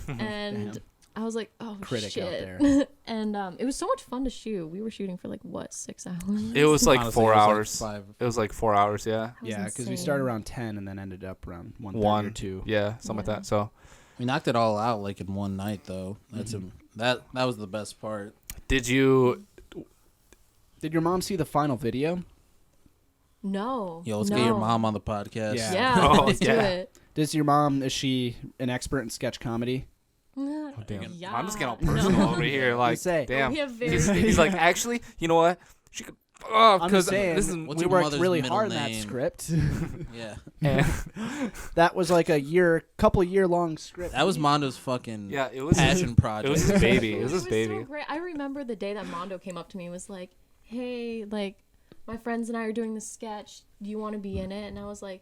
And I was like, "Oh Critic shit!" out there. And it was so much fun to shoot. We were shooting for like 6 hours. It was like Honestly, 4 it was like hours. 5. It was like 4 hours, yeah. That was Yeah, because we insane. started around 10 and then ended up around 1:30 or One, 2. yeah, something like Yeah. that. So, We knocked it all out like in one night, though. That's that was the best part. did you? Did your mom see the final video? No. Yo, let's no. get your mom on the podcast. Yeah. Yeah, Oh, let's yeah. do it. Is your mom, is she an expert in sketch comedy? Oh, damn. Yeah, I'm just getting all no. personal over here. Like, say. damn. We have very He's like, actually, you know what? She could. I'm Because just saying, this is What's we your worked mother's really middle hard in that name? script. Yeah. That was like couple year long script. That was Mondo's fucking yeah. It was passion project. It was his baby. It was It his was baby. so great. I remember the day that Mando came up to me and was like, "Hey, like, my friends and I are doing this sketch. Do you want to be in it?" And I was like,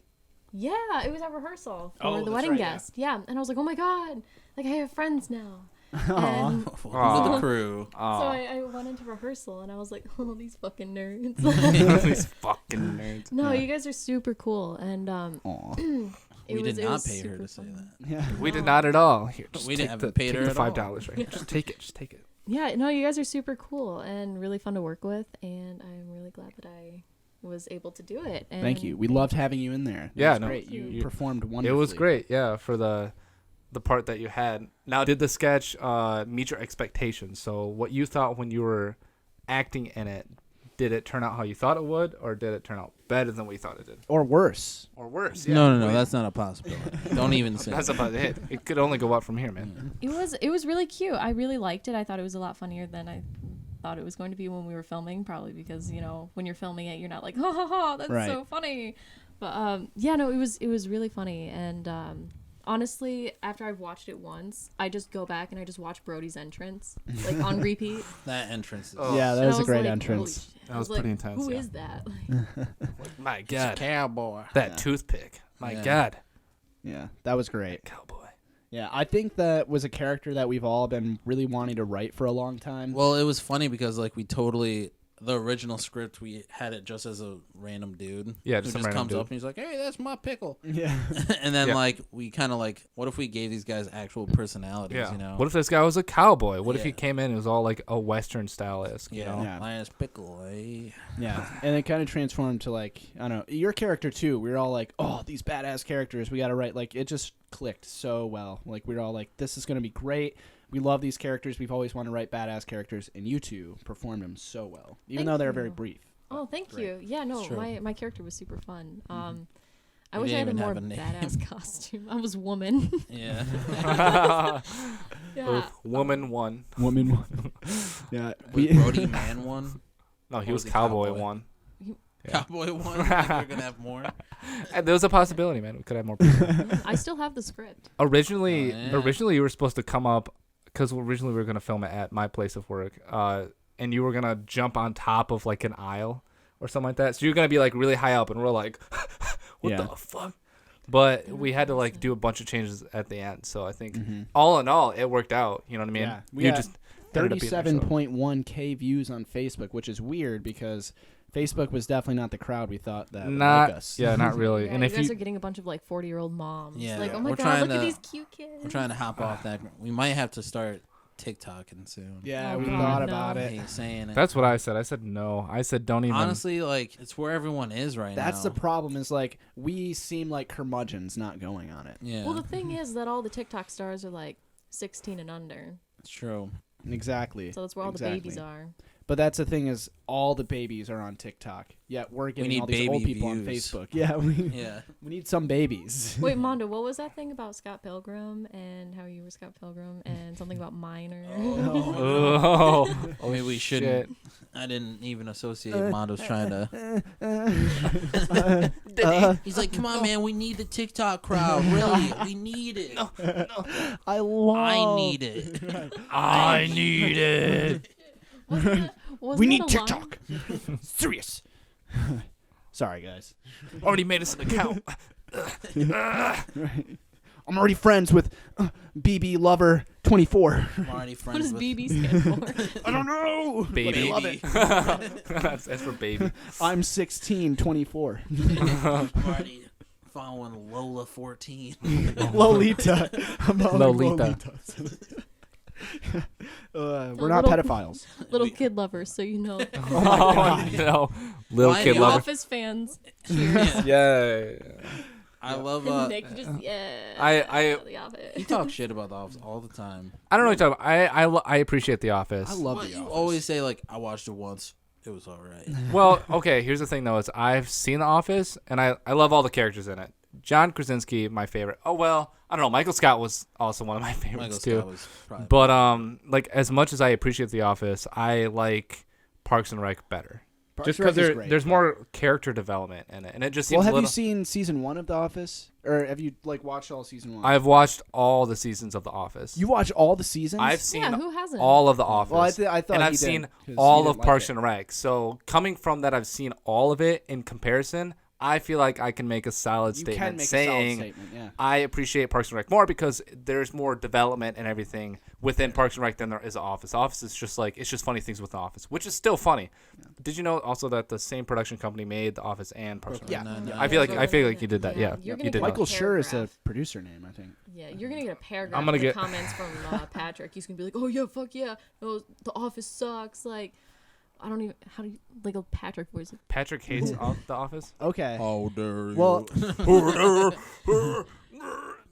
"Yeah." It was at rehearsal for Oh, the that's wedding right, yeah. guest. Yeah. And I was like, "Oh my god, like I have friends now." Aw. And Welcome to the crew. so Oh, I went into rehearsal and I was like, "Oh, these fucking nerds." these fucking nerds. No, you guys are super cool, and Aw. it We was, did it not was pay her super to say fun. that. Yeah. We did not at all. Here, just We take didn't the, have paid take her the at all. $5 right here. Just take it. Just take it. Yeah, no, you guys are super cool and really fun to work with, and I'm really glad that I was able to do it. And Thank you. We loved having you in there. That Yeah, was no, great. You you- performed wonderfully. It was great. Yeah, for the part that you had. Now, did the sketch meet your expectations? So, what you thought when you were acting in it, did it turn out how you thought it would, or did it turn out better than we thought it did, Or worse. or worse? Yeah. No, that's not a possibility. Don't even say That's that. about it. It could only go up from here, man. It was really cute. I really liked it. I thought it was a lot funnier than I thought it was going to be when we were filming, probably because, you know, when you're filming it, you're not like, ha ha ha, that's Right. so funny. But yeah, no, it was really funny, and Honestly, after I've watched it once, I just go back and I just watch Brody's entrance, like on repeat. That entrance is Yeah, that And was I a great like, entrance. holy shit. That I was like, pretty intense, Who yeah. is that? My He's a God, cowboy. that toothpick. My Yeah. God, Yeah, that was great. cowboy. Yeah, I think that was a character that we've all been really wanting to write for a long time. Well, it was funny because like we totally the original script we had it just as a random dude. Yeah, who just some just random comes dude. up and he's like, "Hey, that's my pickle." Yeah. And then Yeah. like we kind of like, what if we gave these guys actual personalities? Yeah. You know, What if this guy was a cowboy? What if he Yeah. came in and was all like a Western stylist? You yeah, know? Yeah. Linus Pickle, eh? Yeah, and it kind of transformed to like, I don't know, your character too. We were all like, oh, these badass characters, we got to write. Like, it just clicked so well. Like, we were all like, this is going to be great. We love these characters. We've always wanted to write badass characters, and you two performed them so well, even Thank though they're you. very brief. Oh, thank Great. you. Yeah, no, Sure. my character was super fun. I You wish I had a didn't even more have a name. badass costume. I was woman. Yeah. Yeah. Woman one. Woman. Yeah, Was Brody Man one? No, he Or was was he cowboy cowboy? one. Yeah. Cowboy one? We're gonna have more. And there was a possibility, man. We could have more people. I still have the script. Originally, Oh, yeah. originally you were supposed to come up because originally we were gonna film it at my place of work, and you were gonna jump on top of like an aisle or something like that. So you're gonna be like really high up, and we're like, what Yeah. the fuck? But we had to like do a bunch of changes at the end. So I think Mhm. all in all, it worked out. You know what I mean? Yeah, we you had just ended up being our show. 37.1K views on Facebook, which is weird because Facebook was definitely not the crowd we thought that would Not like us. yeah, not really. Yeah, and you if guys you are getting a bunch of like 40-year-old moms. Yeah. Like, oh We're my god, trying look at to- these cute kids. We're trying to hop off that. We might have to start TikToking soon. Yeah, Oh, we God, thought no. about I it. hate saying it. that's what I said. I said no. I said don't even. Honestly, like it's where everyone is right now. That's the problem. Is like we seem like curmudgeons not going on it. Yeah, Well, the thing is that all the TikTok stars are like 16 and under. it's true. Exactly. So that's where all Exactly. the babies are. But that's the thing is all the babies are on TikTok. Yet we're getting need all these old baby people on views. Facebook. Yeah, we Yeah. we need some babies. Wait, Mando, what was that thing about Scott Pilgrim and how you were Scott Pilgrim and something about minor? Oh, Maybe we shit. shouldn't. I didn't even associate Mondo's trying to. He's like, come on, man, we need the TikTok crowd. Really, we need it. I love. I need it. I need it. We need TikTok. Serious. Sorry, guys. Already made us an account. I'm already friends with BB Lover 24. I'm already What friends does with BB stand for? I don't know. Baby. But I love it. That's for baby. I'm 16, 24. I'm already following Lola 14. Lolita. I'm following Lolita. We're not little- pedophiles. Little kid lovers, so you know. Oh, no. Little Why kid you lover. Office fans. Cheers. Yeah. I love. Nick just yeah. I- The Office. He talks shit about the Office all the time. I don't know what you're talking about. I appreciate The Office. I love But the you Office. always say like, I watched it once. It was all right. Well, okay, here's the thing, though. Is I've seen The Office, and I love all the characters in it. John Krasinski, my favorite. Oh, well, I don't know. Michael Scott was also one of my favorites, Michael too. Scott was probably. But, like, as much as I appreciate The Office, I like Parks and Rec better. Parks Just and Rec because is great, there's yeah. more character development in it. And it just seems Well, a have little... you seen season 1 of The Office? Or have you, like, watched all season 1? I've watched all the seasons of The Office. You watch all the seasons? I've seen Yeah, who hasn't? all of The Office. Well, I thought and he I've did, seen 'cause he all didn't of like Parks it. and Rec. So coming from that, I've seen all of it. In comparison, I feel like I can make a solid You statement can make saying a solid statement, yeah. I appreciate Parks and Rec more because there's more development and everything within Parks and Rec than there is Office. Office is just like, it's just funny things with The Office, which is still funny. Did you know also that the same production company made The Office and Parks and Rec? Yeah. No, I feel like you did that. Yeah, You're you gonna did get Michael that. Schur is the paragraph. producer name, I think. Yeah, you're gonna get a paragraph. I'm gonna in the get- comments from Patrick. He's gonna be like, "Oh yeah, fuck yeah, no, The Office sucks." Like, I don't even how do you like a Patrick voice? Patrick hates The Office. Okay. How dare you? Well,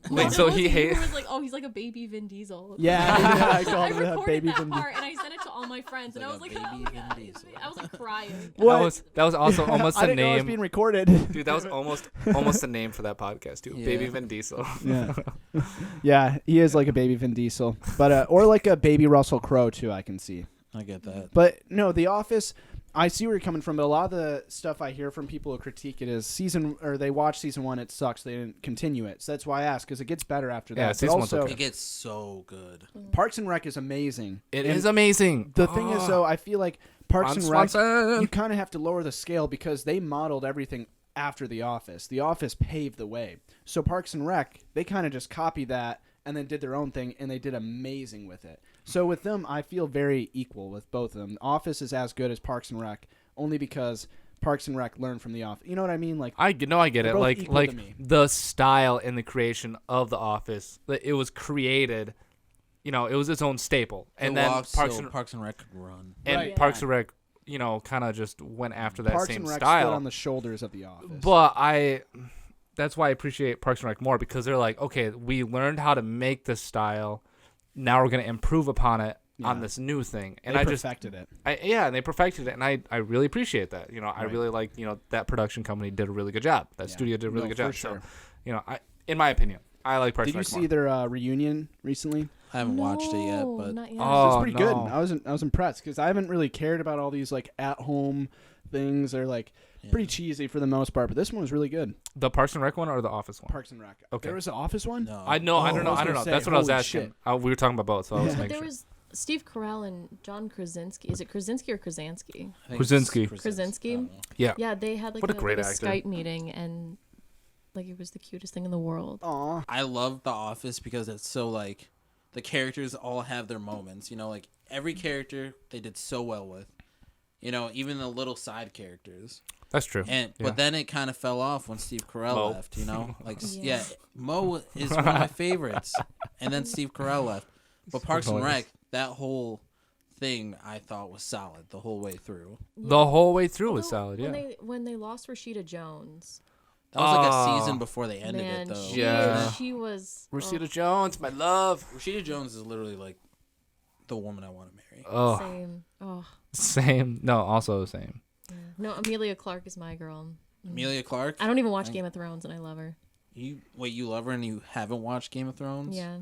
Wait, so he hates. was like, "Oh, he's like a baby Vin Diesel." yeah, I I called him a recorded baby that Vin Diesel. part and I sent it to all my friends, and I was Like like, a "Oh baby my Vin God." Diesel. I was like crying. What? That was also almost I the didn't know it was name. being recorded. Dude, that was almost the name for that podcast too. Yeah. Baby Vin Diesel. Yeah. Yeah, he is like a baby Vin Diesel. But or like a baby Russell Crowe too, I can see. I get that. But no, The Office, I see where you're coming from, but a lot of the stuff I hear from people who critique it is they watch season 1, it sucks, they didn't continue it. So that's why I ask, because it gets better after that. Yeah, But season one's also, okay. It gets so good. Parks and Rec is amazing. It And is amazing. The thing is, though, I feel like Parks and Rec, Swanson. you kind of have to lower the scale because they modeled everything after The Office. The Office paved the way. So Parks and Rec, they kind of just copied that and then did their own thing, and they did amazing with it. So with them, I feel very equal with both of them. Office is as good as Parks and Rec, only because Parks and Rec learned from The Office. You know what I mean? Like I get they're it. both Like equal to me. the style and the creation of The Office, it was created. You know, it was its own staple, and then Parks and Rec could run. and Right. Parks and Rec, you know, kind of just went after that Parks same and Rec stood style. on the shoulders of The Office. But that's why I appreciate Parks and Rec more, because they're like, okay, we learned how to make this style. Now we're going to improve upon it on this new thing. And they I just perfected it. and they perfected it, and I really appreciate that. You know, I Right. really like, you know, that production company did a really good job. That Yeah. studio did a really No, good for job. sure. So, you know, in my opinion, I like Parks Did and you Rec more. see their reunion recently? I haven't watched it yet, No, but not yet. Oh, It's pretty good. no. I was impressed because I haven't really cared about all these like at home things. They're like pretty cheesy for the most part, but this one was really good. The Parks and Rec one or the Office one? Parks and Rec. Okay. There was an Office one. no. I know. I don't know. I was I don't gonna know. say, That's what I was holy asking. shit. We were talking about both, so I was Yeah. making There sure. was Steve Carell and John Krasinski. Is it Krasinski or Krasinski? I think Krasinski. it's Krasinski? I don't know. Yeah. Yeah, they had like What a great like actor. Skype meeting, and like it was the cutest thing in the world. Aw. I love The Office because it's so like the characters all have their moments. You know, like every character they did so well with. You know, even the little side characters. That's true. And Yeah. but then it kind of fell off when Steve Carell Mo. left. You know, like Yeah. yeah, Mo is one of my favorites, and then Steve Carell left. But Parks and Hilarious. Rec, that whole thing I thought was solid the whole way through. The whole way through was Although, solid. Yeah. When they lost Rashida Jones, That was like Oh. a season before they ended man, it though. Yeah. she was. Rashida Jones, my love. Rashida Jones is literally like the woman I want to marry. Oh, Same. Oh, same. No, also the same. yeah. No, Amelia Clark is my girl. Amelia Clark. I don't even watch Game of Thrones, and I love her. You love her and you haven't watched Game of Thrones? Yeah.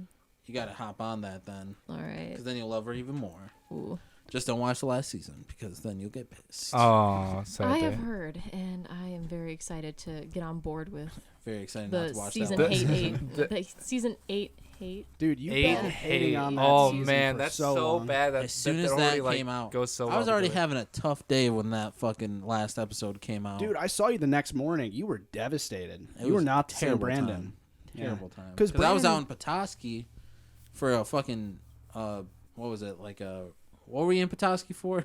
You gotta hop on that then, All right. because then you'll love her even more. Ooh. Just don't watch the last season because then you'll get pissed. Oh, sad I day. have heard, and I am very excited to get on board with Very excited not the to watch season that one. 8 the season 8 hate. Dude, you've Eight, been hating on that oh season man, for that's so so long. bad. That As soon that as already, that like, came out, goes so I was well already together. having a tough day when that fucking last episode came out. Dude, I saw you the next morning. You were devastated. It You were was not the same terrible Brandon. time. Yeah. Terrible time. 'Cause Because I was out in Brandon- Petoskey for a fucking what was it like what were we in Petoskey for?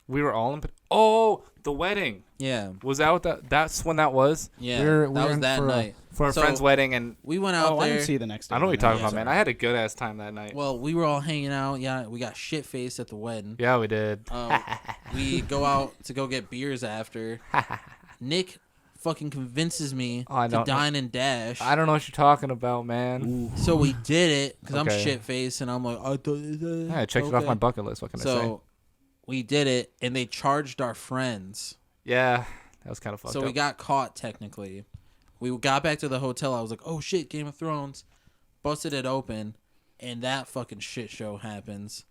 We were all in. Oh, the wedding. Yeah, Was that what that's when that was? yeah. We were that was in that for night. for a So- friend's wedding, and We went out Oh, I there. didn't see you the next day. I know what you're talking Yeah. about, man. I had a good ass time that night. Well, we were all hanging out. Yeah, we got shit faced at the wedding. Yeah, we did. We go out to go get beers after. Nick fucking convinces me Oh, I to don't know. dine and dash. I don't know what you're talking about, man. So we did it because I'm Okay. shit faced and I'm like, Yeah, I checked it off my bucket list. What can I say? So we did it and they charged our friends. Yeah, that was kind of fucked So up. we got caught technically. We got back to the hotel. I was like, oh shit, Game of Thrones. Busted it open and that fucking shit show happens.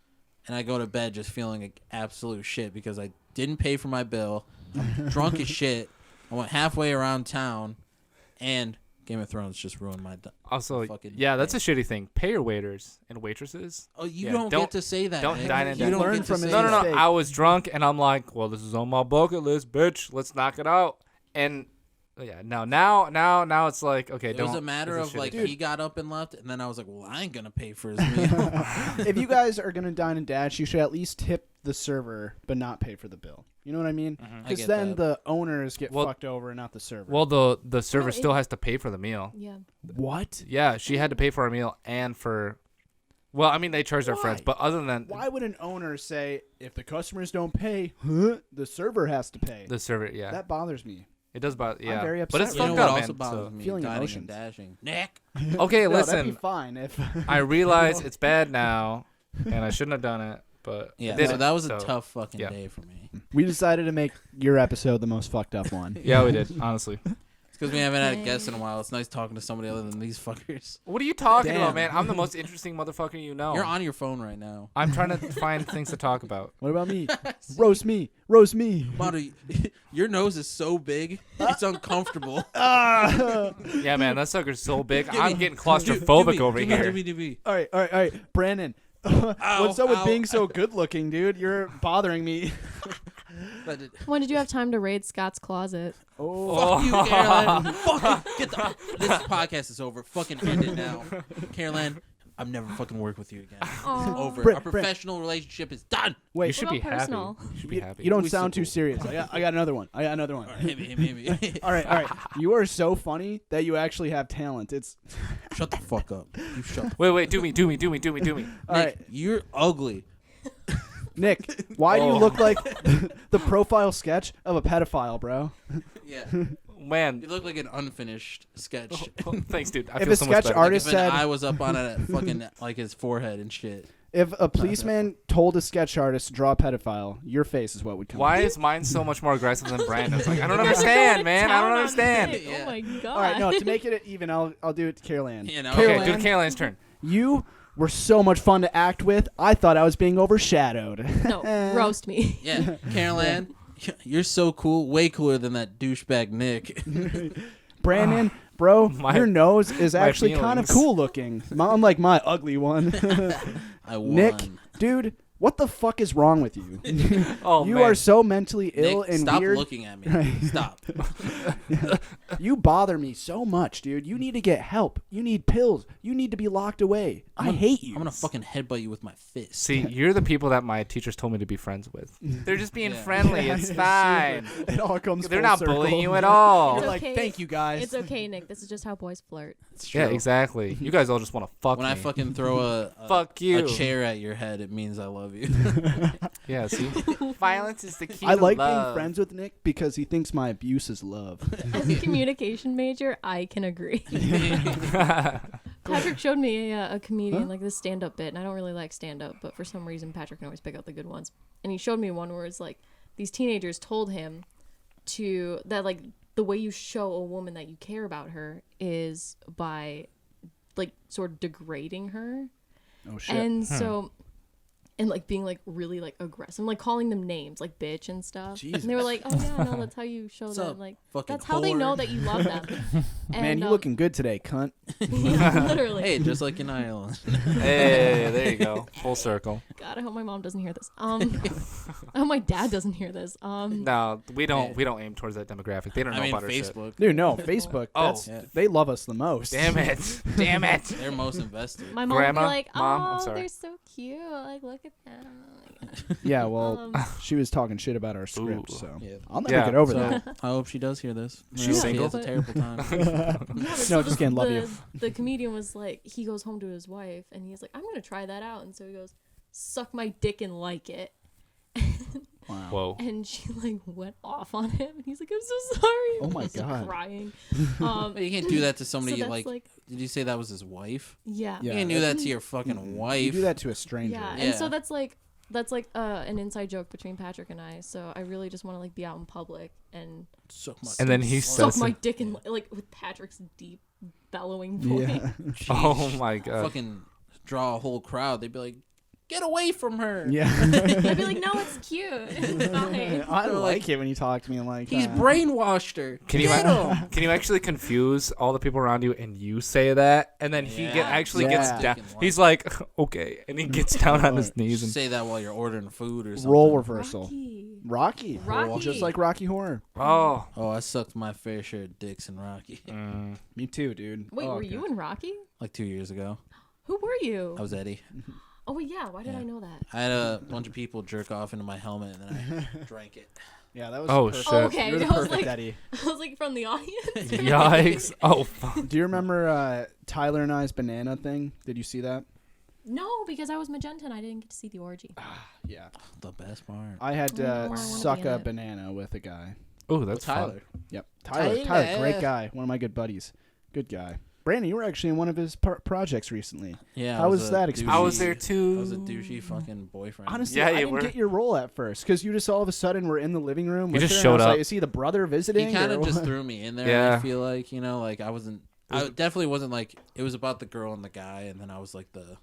And I go to bed just feeling like absolute shit because I didn't pay for my bill. I'm drunk as shit. I went halfway around town and Game of Thrones just ruined my Also, fucking yeah, that's a day. shitty thing. Pay your waiters and waitresses. Oh, you Yeah, don't don't- get to say that. don't Nick. dine and You dine. don't Learn get to from say his No, no, that. no. mistake. I was drunk and I'm like, well, this is on my bucket list, bitch. Let's knock it out. And yeah, no, now it's like, okay, It don't. was a matter it's of shitty like thing. he got up and left, and then I was like, well, I ain't gonna pay for his meal. If you guys are gonna dine and dash, you should at least tip the server, but not pay for the bill. You know what I mean? I Because get then that. the owners get Well- fucked over and not the server. Well, the server No, still it- has to pay for the meal. Yeah. what? Yeah, she had to pay for our meal and for. Well, I mean, they charged our friends, Why? but other than Why would an owner say if the customers don't pay, the server has to pay? the server, yeah, That bothers me. it does bother. Yeah, very but it's upset You with know fucked what up, also man. bothers So. me? Feeling Dining emotions. and dashing. Nick. Okay, No, that'd listen. be fine if I realize it's bad now, and I shouldn't have done it, but I Yeah, did so it, that was so- a tough fucking yeah. day for me. we decided to make your episode the most fucked up one. Yeah, we did, honestly. because we haven't had a guest in a while. It's nice talking to somebody other than these fuckers. What are you talking Damn. about, man? I'm the most interesting motherfucker you know. You're on your phone right now. I'm trying to find things to talk about. What about me? Roast me. Roast me. Mando, your nose is so big, it's uncomfortable. Yeah, man, that sucker's so big. Give I'm me- getting claustrophobic do me, over do me, here. do me, do me. All right. Brandon, what's up with ow. being so good looking, dude? You're bothering me. But it- When did you have time to raid Scott's closet? Oh. Fuck you, Carolann. Fucking get the. This podcast is over. Fucking end it now, Carolann. I'm never fucking work with you again. It's Aw. over. Brent, Our professional relationship is done. You Wait, should What be about happy. personal? You should be happy. you don't We sound so too cool. serious. I got another one. Hit me. All right. You are so funny that you actually have talent. It's Shut the fuck up. You shut. Wait, do me. all Nick, right. you're ugly. Nick, why do you Oh. look like the profile sketch of a pedophile, bro? Yeah. Man, You look like an unfinished sketch. thanks, dude. I If feel a so much sketch better. artist If an said- eye was up on it, fucking like his forehead and shit. If a policeman told a sketch artist to draw a pedophile, your face is what would come. Why up. is mine so much more aggressive than Brandon's? Like, I don't You guys are understand, going man. to I town don't on understand. Nick. Yeah. Oh my god. All right, no. To make it even, I'll do it to Carolann. You know? Okay, Carolann, dude, Caroline's turn. you were so much fun to act with. I thought I was being overshadowed. No, roast me. Yeah, Carolann, you're so cool. Way cooler than that douchebag Nick. Brandon, bro, My- your nose is my actually kind of feelings. cool looking. Unlike my ugly one. I won. Nick, dude, what the fuck is wrong with you? Oh, You man. are so mentally ill Nick, and stop weird. looking at me. Stop. You bother me so much, dude. You need to get help. You need pills. You need to be locked away. I hate you. I'm gonna fucking headbutt you with my fist. See, you're the people that my teachers told me to be friends with. They're just being Yeah. friendly. It's fine. It all comes. They're full not circle. bullying you at all. You're It's like, okay. thank you guys. It's okay, Nick. This is just how boys flirt. It's true. Yeah, exactly. You guys all just want to fuck When me. I fucking throw a Fuck you. a chair at your head, it means I love you. Yeah, see? Violence is the key I to like love. being friends with Nick because he thinks my abuse is love. As a communication major, I can agree. Patrick showed me a comedian, like this stand-up bit, and I don't really like stand-up, but for some reason Patrick can always pick out the good ones. And he showed me one where it's like these teenagers told him that like the way you show a woman that you care about her is by like sort of degrading her. Oh shit. And so and like being like really like aggressive, like calling them names like bitch and stuff. Jesus. And they were like, "Oh yeah, no, that's how you show What's them." up, Like fucking that's how they know whore? that you love them. And, Man, you looking good today, cunt. yeah, literally. Hey, just like in Ireland. Hey, there you go. Full circle. God, I hope my mom doesn't hear this. I hope my dad doesn't hear this. No, we don't aim towards that demographic. They don't know I mean, about our shit. Facebook. Dude, no, Facebook. Oh. That's, Yeah. they love us the most. Damn it. Damn it. They're most invested. My mom would be Grandma? like, "Oh, Mom, I'm sorry. they're so cute. Like, look at them." Yeah, well, Um, she was talking shit about our script, Ooh. so Yeah. I'll never Yeah, get over So that. I hope she does hear this. She's I hope single? She has a terrible time. Yeah, but No, so just kidding, love the, you. The comedian was like, he goes home to his wife and he's like, "I'm gonna try that out," and so he goes, "Suck my dick and like it." Wow. Whoa. And she like went off on him, and he's like, "I'm so sorry." Oh my He's, like, God. crying. But you can't do that to somebody so that's like. Did you say that was his wife? yeah, Yeah. You can't do that to your fucking You wife. do that to a stranger. yeah, Yeah. and so that's like an inside joke between Patrick and I. So I really just want to like be out in public and Suck my And then he suck says, my dick and like with Patrick's deep bellowing voice. Yeah. "Oh my god." fucking draw a whole crowd. They'd be like, "Get away from her." Yeah. I'd be like, "No, it's cute. It's fine." I They're like like, it when you talk to me like He's that. brainwashed her. Can you Get him. can you actually confuse all the people around you and you say that and then he Yeah. actually Yeah. gets down? He's like, "Okay," and he gets down on his knees and Say that while you're ordering food or something. Role reversal. Rocky. Rocky. Just like Rocky Horror. oh. Oh, I sucked my fair share of dicks in Rocky. Me too, dude. Wait, Oh, were you in Rocky? Like 2 years ago. Who were you? I was Eddie. Oh wait, yeah. Why did Yeah. I know that? I had a bunch of people jerk off into my helmet and then I drank it. Yeah, that was Oh, perfect. shit. Oh, okay. You're the I was perfect like, Eddie. I was like from the audience. Yikes. Oh fuck. Do you remember Tyler and I's banana thing? Did you see that? No, because I was magenta and I didn't get to see the orgy. Yeah. The best part. I had Oh, to I wanna suck be in a it. banana with a guy. Oh, that's Tyler. fun. Yep. Tyler, Tyler. great guy. One of my good buddies. Good guy. Brandon, you were actually in one of his projects recently. Yeah. How was that experience? I was there too. I was a douchey fucking boyfriend. Honestly, Yeah, I you didn't were. get your role at first because you just all of a sudden were in the living room. You with just her, and showed I was up. Like, is he the brother visiting? He kind or of just what? threw me in there. Yeah. I feel like, you know, like I wasn't. I definitely wasn't like. It was about the girl and the guy, and then I was like the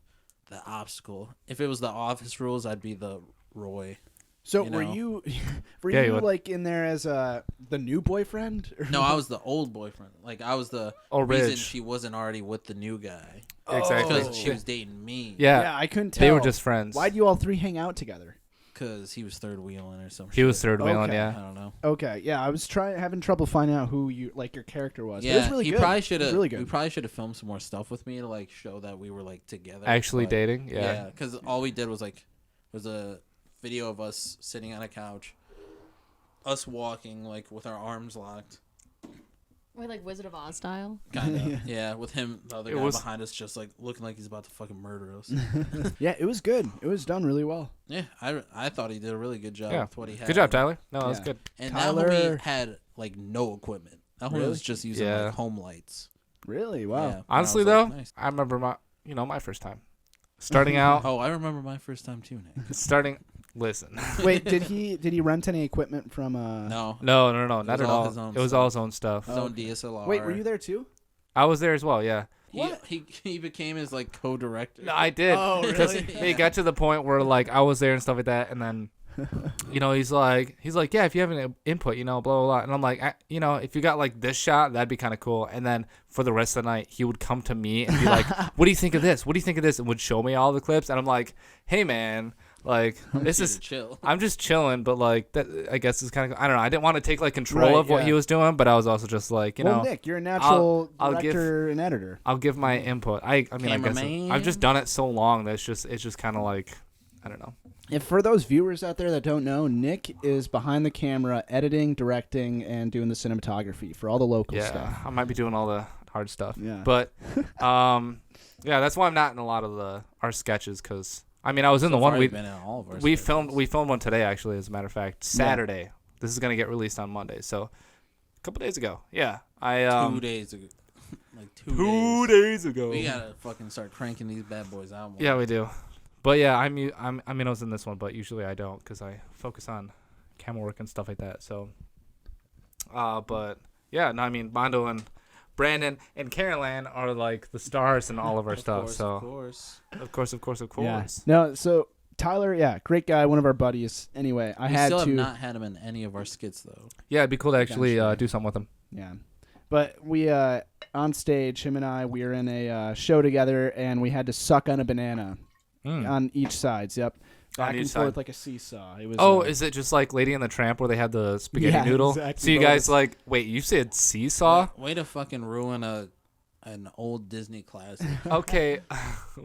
obstacle. If it was the office rules, I'd be the Roy. So you were know? you Yeah, you would. like in there as the new boyfriend? Or No, I was the old boyfriend. Like I was the Oh, reason Ridge. she wasn't already with the new guy Exactly. because she was dating me. Yeah. I couldn't tell. They were just friends. Why'd you all three hang out together? Because he was third wheeling or something. He was third wheeling, Okay. yeah. I don't know. Okay, yeah, I was having trouble finding out who you like your character was. But it Yeah, was really he good. probably It should was have. really We good. probably should have filmed some more stuff with me to like show that we were like together. Actually but- dating, Yeah, because all we did was a video of us sitting on a couch, us walking like with our arms locked, Wait, like Wizard of Oz style. kind of. Yeah, with him, the other It guy was- behind us, just like looking like he's about to fucking murder us. Yeah, it was good. It was done really well. Yeah, I thought he did a really good job Yeah. with what he had. Good job, Tyler. No, that was Yeah. good. And Tyler- that homie had like no equipment. That homie Really? was just using Yeah. like home lights. Really? Wow. Yeah, and I Honestly, was though, like, nice. I remember my first time. Starting out, Oh, I remember my first time too, Nick. listen. Wait, did he rent any equipment from No, No, not was at all all. his own It was stuff. all his own stuff. his own DSLR. Wait, were you there too? I was there as well, yeah. He became his like co-director. No, I did. Oh, Because really? it got to the point where like I was there and stuff like that, and then he's like, yeah, if you have an input, blah blah blah, and I'm like, if you got like this shot, that'd be kind of cool. And then for the rest of the night, he would come to me and be like, what do you think of this? What do you think of this? And would show me all the clips, and I'm like, hey man, like this Here is. to chill. I'm just chilling, but like that, I guess is kind of. I don't know. I didn't want to take like control Right, of what yeah. he was doing, but I was also just like, Well, Nick, you're a natural I'll give- director and editor. I'll give my input. I mean, I guess Cameraman. I've just done it so long that it's just kind of like, I don't know. If for those viewers out there that don't know, Nick is behind the camera, editing, directing, and doing the cinematography for all the local Yeah, stuff. I might be doing all the hard stuff. Yeah. But, yeah, that's why I'm not in a lot of our sketches because I mean I was in So the one far, we you've been in all of our we sketches. filmed one today actually, as a matter of fact, Saturday. This is gonna get released on Monday, so a couple days ago. Yeah, I 2 days ago. Like 2 2 days. days ago. We gotta fucking start cranking these bad boys out more. Yeah, we do. But yeah, I mean, I was in this one, but usually I don't because I focus on camera work and stuff like that. So, but yeah, no, I mean, Mando and Brandon and Carolann are like the stars in all of our stuff. Course, So, of course. of course. Yeah. No, so Tyler, yeah, great guy, one of our buddies. Anyway, I We had still to. have not had him in any of our skits though. Yeah, it'd be cool to actually Eventually. do something with them. Yeah. But we on stage, him and I, we were in a show together, and we had to suck on a banana on each sides. Yep, back each and side. forth like a seesaw. It was. Is it just like Lady and the Tramp where they had the spaghetti Yeah, noodle? exactly. So you guys like, wait, you said seesaw? Way to fucking ruin an old Disney classic. Okay,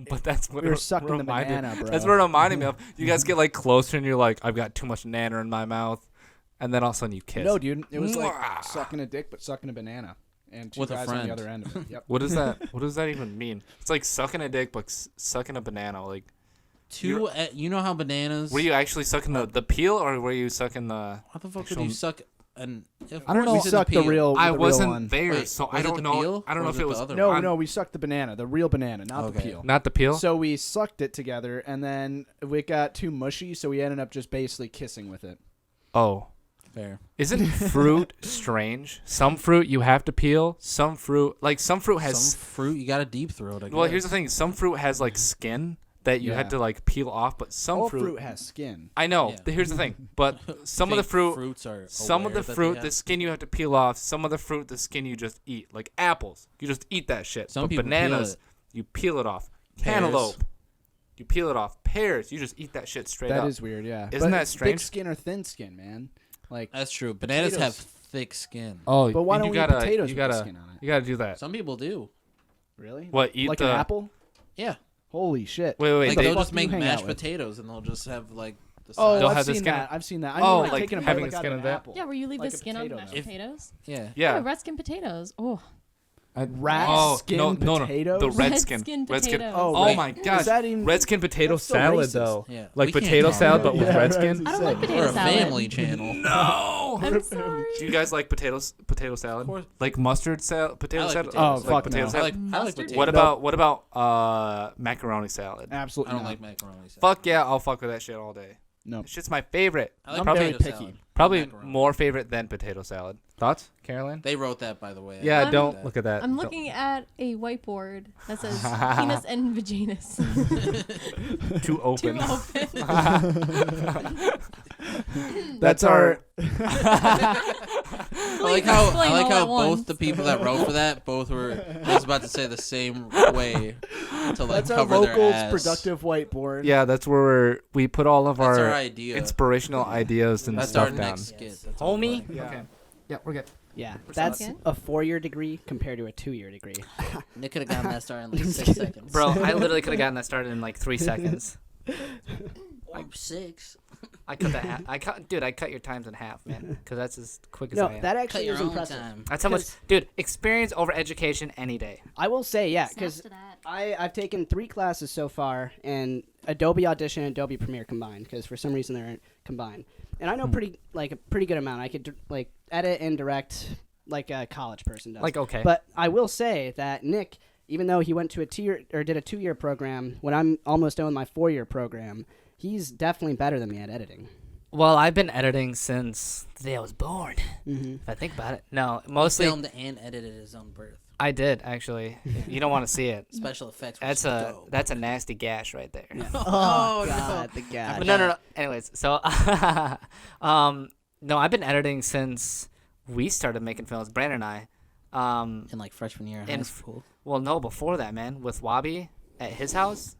but that's what we were it sucking the reminded- banana, bro. That's what it reminded me of. You guys get like closer and you're like, I've got too much nanner in my mouth, and then all of a sudden you kiss. No, dude, it was like Mwah. sucking a dick, but sucking a banana, and two With a guys on friend. the other end of it. Yep. What is that? What does that even mean? It's like sucking a dick, but sucking a banana. Like, You know how bananas? were you actually sucking the peel, or were you sucking the? How the fuck could actual- you suck an? I don't know. We if sucked the real. I the real wasn't one. there, Wait, so was I it don't the know. peel, I don't or know was if it it was the other No, one? no, we sucked the banana, the real banana, not the Okay. peel. not the peel. So we sucked it together, and then it got too mushy, so we ended up just basically kissing with it. Oh, Fair. isn't fruit strange? Some fruit you have to peel. Some fruit has. Some fruit you got to deep throat. I Well, guess. here's the thing. Some fruit has like skin that you Yeah. had to like peel off, but some All fruit. fruit has skin. I know. Yeah. Here's the thing. But some of the Think fruit. fruits are Some of aware the that fruit, they the have- skin you have to peel off. Some of the fruit, the skin you just eat. Like apples, you just eat that shit. Some but people peel bananas, it. you peel it off. Pears. Cantaloupe, you peel it off. Pears, you just eat that shit straight That up. is weird, yeah. Isn't But that strange? Thick skin or thin skin, man. Like, That's true. Bananas Potatoes. have thick skin. Oh, but why and don't you we eat gotta, potatoes you with the gotta, skin on it? you gotta do that. Some people do. Really? What? Eat Like the an apple? Yeah. Holy shit. Wait. Like the they'll fuck just do you make hang mashed out with? potatoes and they'll just have like the Oh, side. They'll I've have the seen skin- that. I've seen that. I Oh, mean, like taking a having bite the like skin out of an that? apple. Yeah, where you leave Like the a skin on potato, mashed though. potatoes. Yeah. Yeah. red skin potatoes. Oh, Rat skin potatoes? The red Red skin. skin Red skin. potatoes. Oh, Oh right. my Is gosh. that even- Red skin potato That's so salad racist. though. Yeah. Like We can't potato talk salad, about but with that. red Yeah, skin. right. I don't like We're potato We're a salad. family channel. No. I'm sorry. Do you guys like potato salad? Of course. Like mustard salad? Potato I like salad? potato Oh, salad. fuck potato no. I salad. like Mustard? potato. What about macaroni salad? Absolutely I don't not. like macaroni salad. Fuck yeah, I'll fuck with that shit all day. No. That shit's my favorite. I like I'm probably very potato picky. salad. Probably Macaroni. more favorite than potato salad. Thoughts, Carolann? They wrote that, by the way. Yeah, I'm- don't look at that. I'm Don't- looking at a whiteboard that says penis and vaginas. Too open. Too open. That's our. I like how Explain all at both once. the people that wrote for that both were. I was about to say the same way to like That's our cover their locals ass. productive whiteboard. Yeah, that's where we put all of That's our our idea. inspirational ideas and That's stuff our down. next skit. That's all Homie? funny. Yeah. Okay. Yeah, we're good. Yeah, We're that's solid. a 4-year degree compared to a 2-year degree. Nick could have gotten that started in like 6 seconds. Bro, I literally could have gotten that started in like 3 seconds. Or 6. I cut that. I cut your times in half, man, because that's as quick as No, I am. that Cut actually your is own impressive. time. That's how much, 'cause- dude. Experience over education any day. I will say, yeah, Snaps because to that. I've taken 3 classes so far, and Adobe Audition and Adobe Premiere combined, because for some reason they're combined. And I know a pretty good amount. I could like edit and direct like a college person does. Like, okay. But I will say that Nick, even though he went to did a 2-year program, when I'm almost done with my 4-year program, he's definitely better than me at editing. Well, I've been editing since the day I was born. Mm-hmm. If I think about it, no, mostly Filmed and edited his own birth. I did actually. You don't want to see it. Special effects. were That's dope. that's a nasty gash right there. Oh, no. God, the gash. But no. Anyways, so no, I've been editing since we started making films. Brandon and I. In like freshman year in in high f- school. Well, no, before that, man, with Wabi at his house,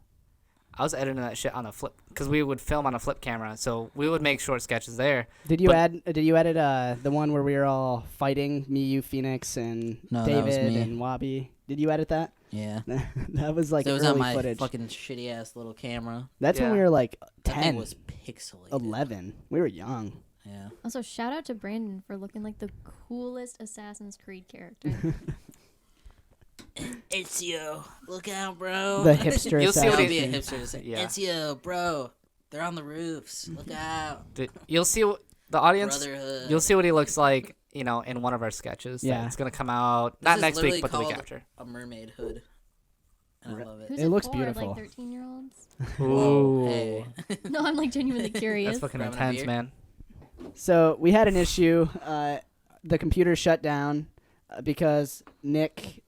I was editing that shit on a flip because we would film on a flip camera, so we would make short sketches there. Did you But- Did you edit the one where we were all fighting, me, you, Phoenix, and No, that was David me. and Wabi? Did you edit that? Yeah. That was like So it was early on my footage. fucking shitty ass little camera. That's when Yeah. we were like That 10, thing was pixelated. 11. We were young. Yeah. Also, shout out to Brandon for looking like the coolest Assassin's Creed character. It's you. Look out, bro. The hipster You'll see what That'll he- be a assassin. hipster to say. Yeah. It's you, bro. They're on the roofs. Look out. Dude, you'll see the audience. Brotherhood. You'll see what he looks like, in one of our sketches. Yeah. It's gonna come out This not is next literally week, but the week called after. A mermaid hood. And I love it. Who's It looks for? beautiful. Like 13-year-olds? Ooh, Hey. No, I'm like genuinely curious. that's fucking Grabbing a intense, beer? man. So we had an issue. The computer shut down because Nick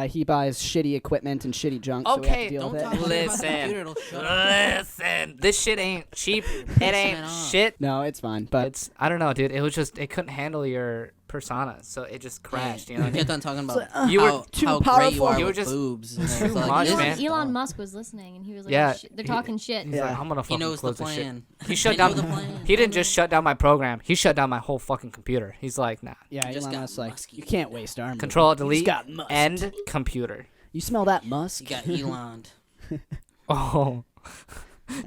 he buys shitty equipment and shitty junk. So we have to Okay, deal Don't with talk it. shit about the Listen. computer, it'll shut up. Listen, this shit ain't cheap. It ain't it off. shit. No, it's fine. But It's I don't know, dude. It was just it couldn't handle your persona, so it just crashed. You know what I You mean? kept on talking about You were how, too how great you powerful. are You were with just boobs. And too it's like, much, this man. is Elon dumb. Musk was listening, and he was like, Yeah, they're talking shit. He's Yeah. like, I'm gonna He fucking knows the close this shit. plan. He shut They down. know the plan. He didn't just shut down my program. He shut down my whole fucking computer. He's like, nah. yeah, You just Elon got Musk's like, musky. you can't waste our money. Control You just delete got musked. end computer. You smell that musk? You got Elon. Oh,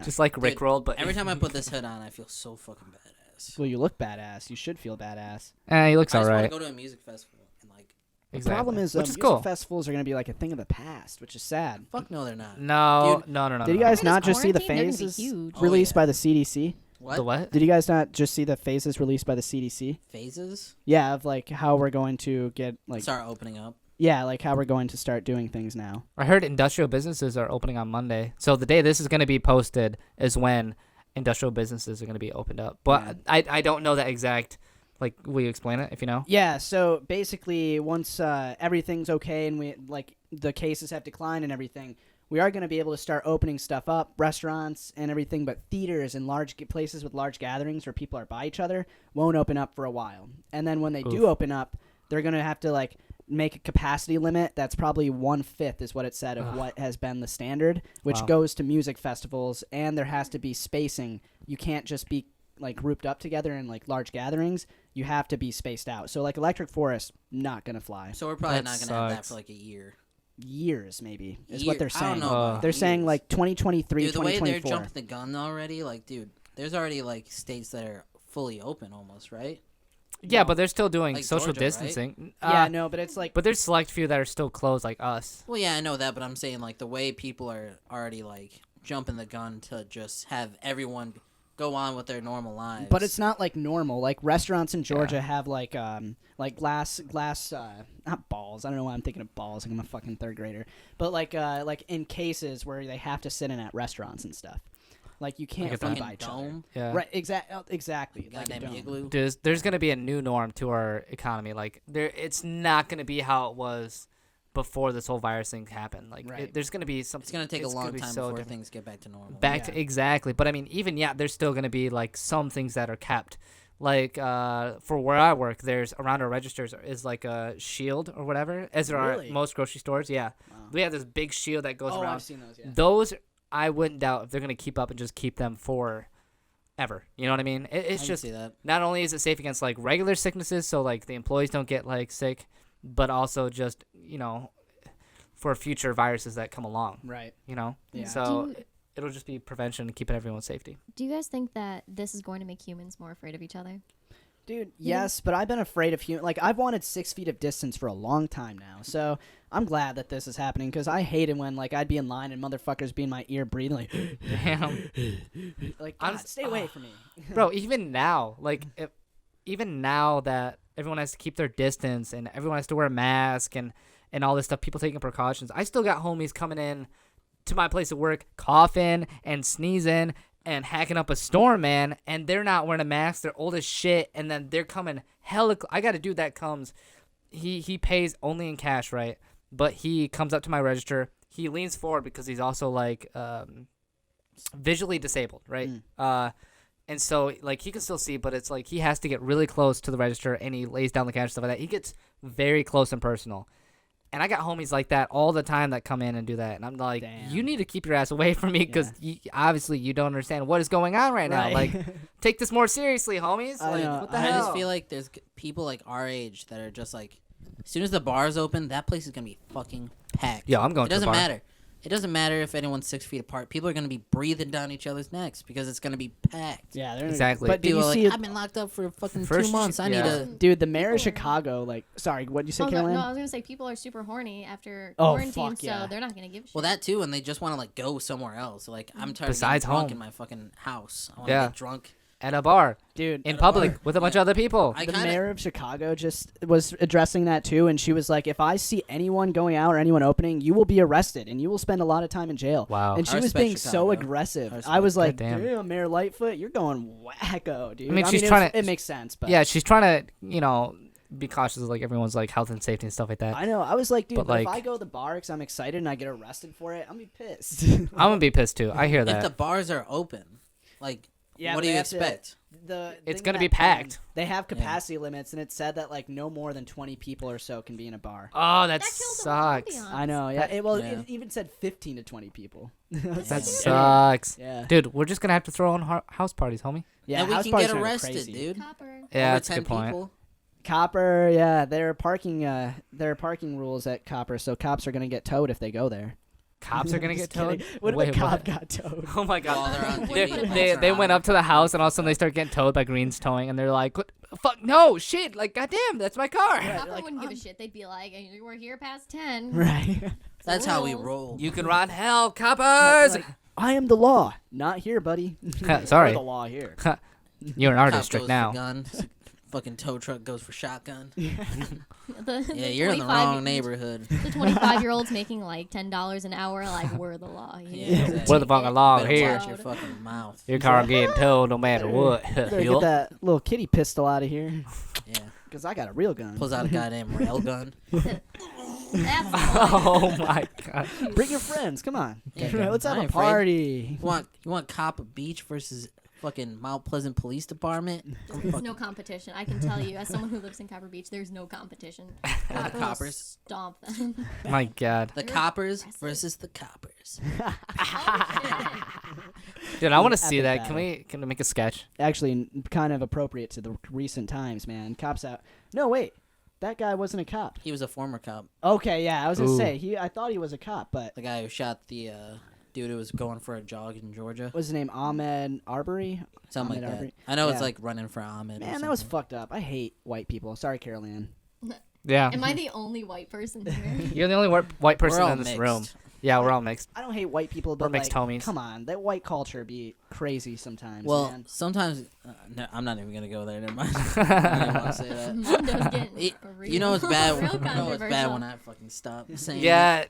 just like Dude, Rickrolled, but Every time I put this hood on, I feel so fucking badass. Well, you look badass. You should feel badass. he looks I just want alright. to go to a music festival and like, Exactly. The problem is, which is music cool. festivals are going to be like a thing of the past, which is sad. fuck no, they're not. No, Dude, no. Did you no. guys During not this just see the quarantine, they're gonna be phases huge. Oh, released yeah. by the CDC? What? The what? Did you guys not just see the phases released by the CDC? Phases? Yeah, of like how we're going to get like Start opening up. yeah, like how we're going to start doing things now. I heard industrial businesses are opening on Monday. So the day this is going to be posted is when industrial businesses are going to be opened up. But Yeah. I don't know that exact. Like, will you explain it if you know? Yeah, so basically once everything's okay and we like the cases have declined and everything, we are going to be able to start opening stuff up, restaurants and everything, but theaters and large places with large gatherings where people are by each other won't open up for a while. And then when they do Oof. open up, they're going to have to like make a capacity limit that's probably 1/5 is what it said of Ugh. what has been the standard, which Wow. goes to music festivals, and there has to be spacing. You can't just be like grouped up together in like large gatherings. You have to be spaced out. So like Electric Forest, not gonna fly. So we're probably That not going to have that sucks. for like a year. Years maybe is Year- what they're I don't saying. know about They're saying years. like 2023, Dude, the way they're 2024. jumping the gun already, like, dude, there's already like states that are fully open almost, right? Yeah, but they're still doing Like social Georgia, right? distancing. Yeah, no, but it's like But there's select few that are still closed, like us. Well, yeah, I know that, but I'm saying like the way people are already like jumping the gun to just have everyone go on with their normal lives. But it's not like normal. Like restaurants in Georgia have like glass not balls. I don't know why I'm thinking of balls. Like I'm a fucking third grader. But like in cases where they have to sit in at restaurants and stuff. Like you can't Like a food fucking by each other. dome. Yeah. Right. Exactly. Like a Goddamn dome. igloo. There's going to be a new norm to our economy. Like it's not going to be how it was before this whole virus thing happened. Like Right. there's going to be something. It's gonna take a long time so before different. things get back to normal. Back to exactly. But I mean, even there's still going to be like some things that are kept. Like for where I work, there's around our registers is like a shield or whatever, as there Really? are most grocery stores. Yeah, Wow. we have this big shield that goes Oh, around. I've seen those. Yeah. Those I wouldn't doubt if they're going to keep up and just keep them for ever. You know what I mean? I It's can just see that. not only is it safe against like regular sicknesses, so like the employees don't get like sick, but also just for future viruses that come along. Right. Yeah. So Do- it'll just be prevention and keeping everyone's safety. Do you guys think that this is going to make humans more afraid of each other? Dude, yes, but I've been afraid of human. Like I've wanted 6 feet of distance for a long time now, so I'm glad that this is happening because I hated when like I'd be in line and motherfuckers be in my ear breathing like, Damn. like I'm God, stay away from me. Bro, even now, like, even now that everyone has to keep their distance and everyone has to wear a mask and all this stuff, people taking precautions, I still got homies coming in to my place of work coughing and sneezing and hacking up a storm, man, and they're not wearing a mask. They're old as shit, and then they're coming hella. I got a dude that comes. He pays only in cash, right? But he comes up to my register. He leans forward because he's also like visually disabled, right? And so like he can still see, but it's like he has to get really close to the register, and he lays down the cash and stuff like that. He gets very close and personal. And I got homies like that all the time that come in and do that. And I'm like, Damn. you need to keep your ass away from me because obviously you don't understand what is going on right now. Like, take this more seriously, homies. I Like, know. what the I hell? just feel like there's people like our age that are just like, as soon as the bars open, that place is gonna be fucking packed. Yeah, I'm going It to the doesn't bar. matter. It doesn't matter if anyone's 6 feet apart. People are gonna be breathing down each other's necks because it's gonna be packed. Yeah, they're Exactly. But did People you are like, see I've been locked up for fucking First 2 months. I need yeah. to. dude, the mayor of People- Chicago, like, sorry, what did you say, No, Carolann? I was gonna say people are super horny after Oh, quarantine, fuck yeah. so they're not gonna give a shit. Well, that too, and they just want to like go somewhere else. Like I'm tired Besides of getting drunk home. in my fucking house. I want to Yeah. get drunk. At a bar, Dude, in At a public, bar. with a bunch of other people. I the kinda, mayor of Chicago just was addressing that too, and she was like, if I see anyone going out or anyone opening, you will be arrested and you will spend a lot of time in jail. Wow. And she I was respect being so Chicago. aggressive. I I respect- was like, Goddamn. damn, Mayor Lightfoot, you're going wacko, dude. I mean, she's it trying was- to- It makes sense, but Yeah, she's trying to, be cautious of like everyone's like health and safety and stuff like that. I know. I was like, dude, But, but if like- I go to the bar because I'm excited and I get arrested for it, I'm gonna be pissed. I'm gonna be pissed too. I hear if that. the bars are open, like, Yeah, what but do you they have to- expect? It's thing gonna that be packed. They have capacity limits, and it said that like no more than 20 people or so can be in a bar. Oh, that That kills the sucks. ambiance. I know. Yeah. That- It even said 15 to 20 people. That Yeah. sucks. Yeah. Dude, we're just gonna have to throw on house parties, homie. Yeah. and we house can parties get are arrested, crazy. dude. Copper. Yeah, Over that's a 10 good point. people. Copper, yeah, there are parking rules at Copper, so cops are gonna get towed if they go there. Cops are gonna Just get towed. kidding. What if Wait, a cop what? got towed? Oh my While god. they're on They- duty. They went up to the house and all of a sudden they start getting towed by Green's Towing and they're like, "What? Fuck no, shit! Like, goddamn, that's my car." Copper like, wouldn't give a shit. They'd be like, "We're here past 10." Right. That's how we Rules. roll. You can run hell, coppers. Like, I am the law, not here, buddy. Sorry. You're the law here. You're in our Cop district goes now. For gun. Fucking tow truck goes for shotgun. The Yeah, you're in the 25 wrong neighborhood. The 25-year-olds making like $10 an hour, like we're the law. Yeah, here. exactly. We're the fucking law Better here. watch your fucking mouth. Your car getting towed no matter what. Better Yup. get that little kitty pistol out of here, Yeah. because I got a real gun. Pulls out a goddamn rail gun. That's Oh my god. Bring your friends. Come on. Yeah, Let's have I a ain't afraid. party. You want Copper Beach versus fucking Mount Pleasant Police Department? There's no competition. I can tell you, as someone who lives in Copper Beach, there's no competition. Copper will coppers? stomp them. My god. The You're coppers impressive. versus the coppers. Dude, I want to see Epic that. battle. Can we make a sketch? Actually, kind of appropriate to the recent times, man. Cops out. No, wait. That guy wasn't a cop. He was a former cop. Okay, yeah, I was gonna Ooh. say I thought he was a cop, but The guy who shot the dude who was going for a jog in Georgia. what's his name? Ahmed Arbery. Something like Ahmed that. Arbery. I know it's Yeah. like running for Ahmed. or Man, that was something. fucked up. I hate white people. Sorry, Carolann. Yeah. Am I the only white person here? You're the only white We're person all in this mixed. room. Yeah, we're all mixed. I don't hate white people, but mixed like, homies. come on, that white culture be crazy sometimes. Well, man. sometimes no, I'm not even gonna go there. Never mind. I didn't want to say that. Mondo's getting You know it's bad. real You know it's bad controversial. when I fucking stop saying. Yeah.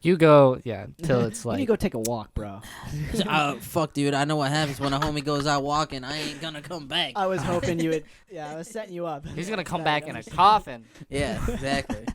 You go, till it's You need to like. go take a walk, bro. Fuck, dude. I know what happens when a homie goes out walking. I ain't gonna come back. I was hoping you would. Yeah, I was setting you up. He's gonna come back in a coffin. Yeah, exactly.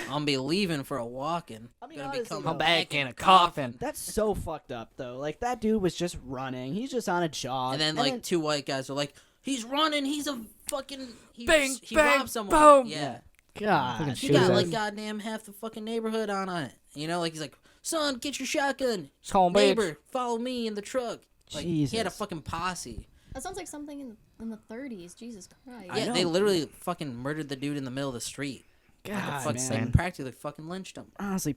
I'm gonna be leaving for a walking. I mean, Gonna be honestly, coming though, Come back in a coffin. That's so fucked up, though. Like, that dude was just running. He's just on a jog. And then like two white guys are like, "He's running. He's a fucking. He Bang, robbed someone." boom. Yeah. God. He Shoot got us. like goddamn half the fucking neighborhood on it. You know, like he's like, "Son, get your shotgun. It's home, Neighbor, follow me in the truck." Like he had a Jesus. fucking posse. That sounds like something in the 30s. Jesus Christ. Yeah, know. they literally fucking murdered the dude in the middle of the street. God, Fucking man. like, practically fucking lynched him. Honestly, it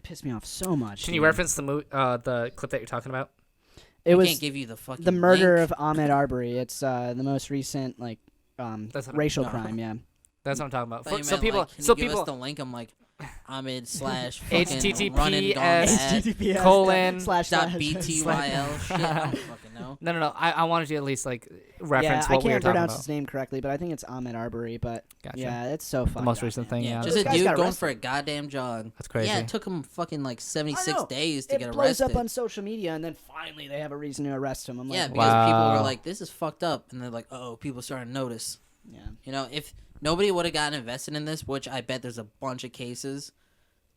pissed me off so much. Can you dude. reference the clip that you're talking about? It I was can't give you the fucking the murder link. of Ahmed Arbery. It's the most recent like That's what racial no. crime. Yeah. That's what I'm talking about. Thought you So meant, people, like, can so you give people, us the link. I'm like, Ahmed slash fucking HTTPS running gone bad HTTPS colon slash dot slash- BTYL shit. I don't fucking know. No. I wanted you to at least like reference Yeah, I what we were can't talking pronounce about. his name correctly, but I think it's Ahmed Arbery. But Gotcha. yeah, it's so fucked The most up, recent man. thing, yeah. Just Those a guys dude got going arrested. for a goddamn jog. That's crazy. Yeah, it took him fucking like I 76 know. days to It get blows arrested. up on social media, and then finally they have a reason to arrest him. I'm Yeah, like, because people were Wow. like, "This is fucked up," and they're like, "Oh, people starting to notice." yeah. You know, if nobody would have gotten invested in this, which I bet there's a bunch of cases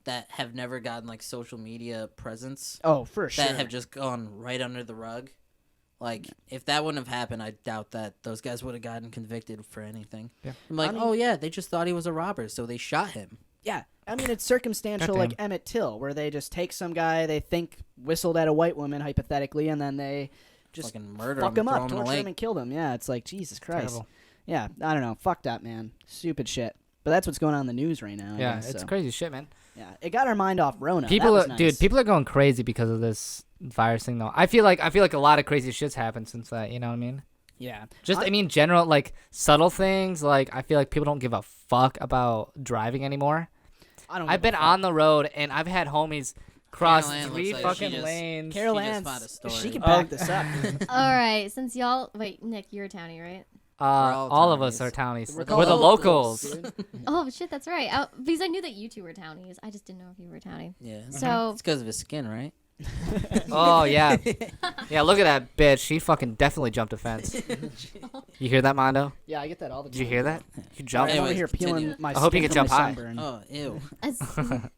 that have never gotten like social media presence Oh, for sure. that have just gone right under the rug. Like, if that wouldn't have happened, I doubt that those guys would have gotten convicted for anything. Yeah. I'm like, I mean- oh yeah, they just thought he was a robber, so they shot him. Yeah, I mean it's circumstantial, Goddamn. like Emmett Till, where they just take some guy they think whistled at a white woman hypothetically, and then they just Fucking murder fuck him, him throw up, him in the torture him, lake. and kill him. Yeah, it's like Jesus Christ. Terrible. Yeah, I don't know. Fuck that, man. Stupid shit. But that's what's going on in the news right now. I Yeah, guess, it's so. crazy shit, man. Yeah, it got our mind off Rona. People, that was nice. dude, people are going crazy because of this virus thing, though. I feel like a lot of crazy shit's happened since that. You know what I mean? Yeah, Just, I mean, general like subtle things. Like I feel like people don't give a fuck about driving anymore. I don't. I've been on the road and I've had homies cross Carolann 3 looks like she fucking just- lanes. Carol She just Ann. found a story. She can Oh. back this up. All right, since y'all wait, Nick, you're a townie, right? All of us townies. are townies. We're We're the locals, locals. dude. Oh shit, that's right. Because I knew that you two were townies. I just didn't know if you were a townie. Yeah. So It's because of his skin, right? Oh yeah, yeah. Look at that bitch. She fucking definitely jumped a fence. You hear that, Mondo? Yeah, I get that all the time. Did you hear that? You jumped. I'm over Anyways, here peeling continue. my. I hope you skin can from jump my high. sunburn. Oh, ew. as-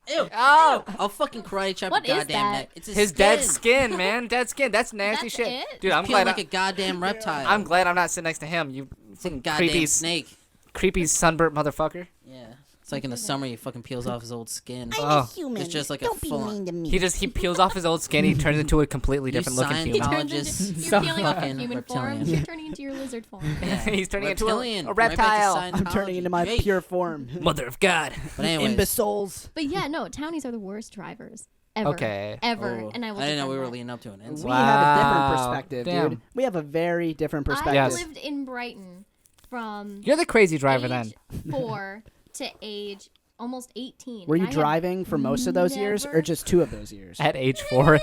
Ew. Oh, I'll fucking karate chop What your is goddamn that? neck. It's his dead skin, man. Dead skin. That's nasty That's shit, it? dude. I'm Peeling glad. like a goddamn reptile. I'm glad I'm not sitting next to him. You It's like a goddamn creepy snake. creepy sunburnt motherfucker. Yeah. It's like in the summer he fucking peels off his old skin. Oh, It's just like a full on. he peels off his old skin. He turns into a completely You different looking Scientologists. human. turns into, Some you're peeling off fucking human form. reptilian. You're turning into your lizard form. He's turning into Reptilian. a Right back to reptile. I'm turning Scientology. into my Hey. pure form. Mother of God. But anyways, Imbeciles. But yeah, no, townies are the worst drivers ever. Okay. Ever. oh, And I will I didn't know we defend were that. leading up to an We insult. have a different Wow. perspective, Damn. dude. We have a very different I perspective. Yes. lived in Brighton from You're the crazy driver then. age 4 to age almost 18. Were and you I had driving for most of those years, or never- just 2 of those years? At age 4,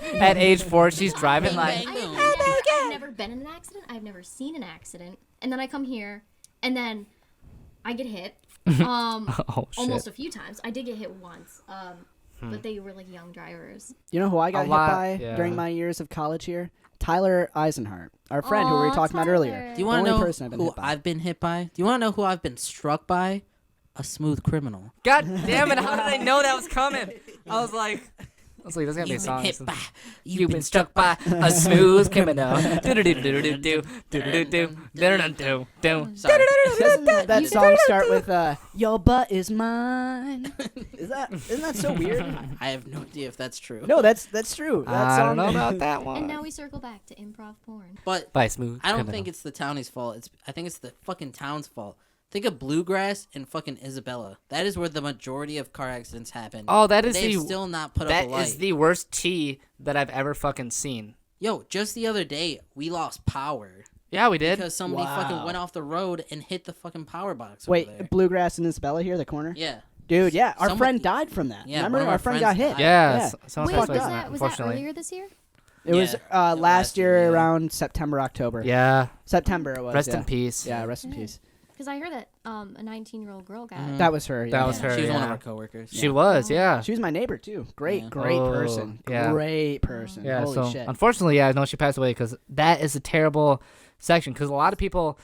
she's driving Bang, like. bang. I've never been in an accident. I've never seen an accident. And then I come here, and then I get hit. Oh shit. Almost a few times. I did get hit once. But they were like young drivers. You know who I got hit lot, by yeah. during my years of college here? Tyler Eisenhart, our friend who we were Aw, talking about earlier. Tyler. Do you The want to only know person I've been who hit by. I've been hit by? Do you want to know who I've been struck by? A smooth criminal. God damn it! How did I know that was coming? I was like, there's gonna be a You've been song. hit by. You've been struck by a smooth criminal. Do-do-do-do-do-do-do-do-do-do-do-do. Sorry. Doesn't that You song start with "Your butt is mine"? Isn't that so weird? I have no idea if that's true. No, that's true. That I song, don't know about that And one. now we circle back to improv porn. But By smooth. I don't criminal. think it's the townie's fault. I think it's the fucking town's fault. Think of Bluegrass and fucking Isabella. That is where the majority of car accidents happen. Oh, that is They've the still not put up that a light. is the worst tea that I've ever fucking seen. Yo, just the other day we lost power Yeah, we did. because somebody Wow. fucking went off the road and hit the fucking power box. Wait, over there. Bluegrass and Isabella here, the corner. Yeah. Dude, yeah, our Someone- friend died from that. Yeah, Remember, one of our our friend friends got hit. died. Yeah. Someone Wait, was passed away, that unfortunately. earlier this year? It was Yeah. last year yeah. around September, October. Yeah. September it was. Rest yeah. in peace. Yeah, rest in Yeah. peace. Because I heard that a 19-year-old girl got. Mhm. That was her. That yeah. was her. She was one of yeah. our coworkers. She was, yeah. She was my neighbor too. Great, Yeah. great Oh, person. yeah. Great person. Yeah, Holy so shit. unfortunately, yeah, no, she passed away because that is a terrible section. Because a lot of people,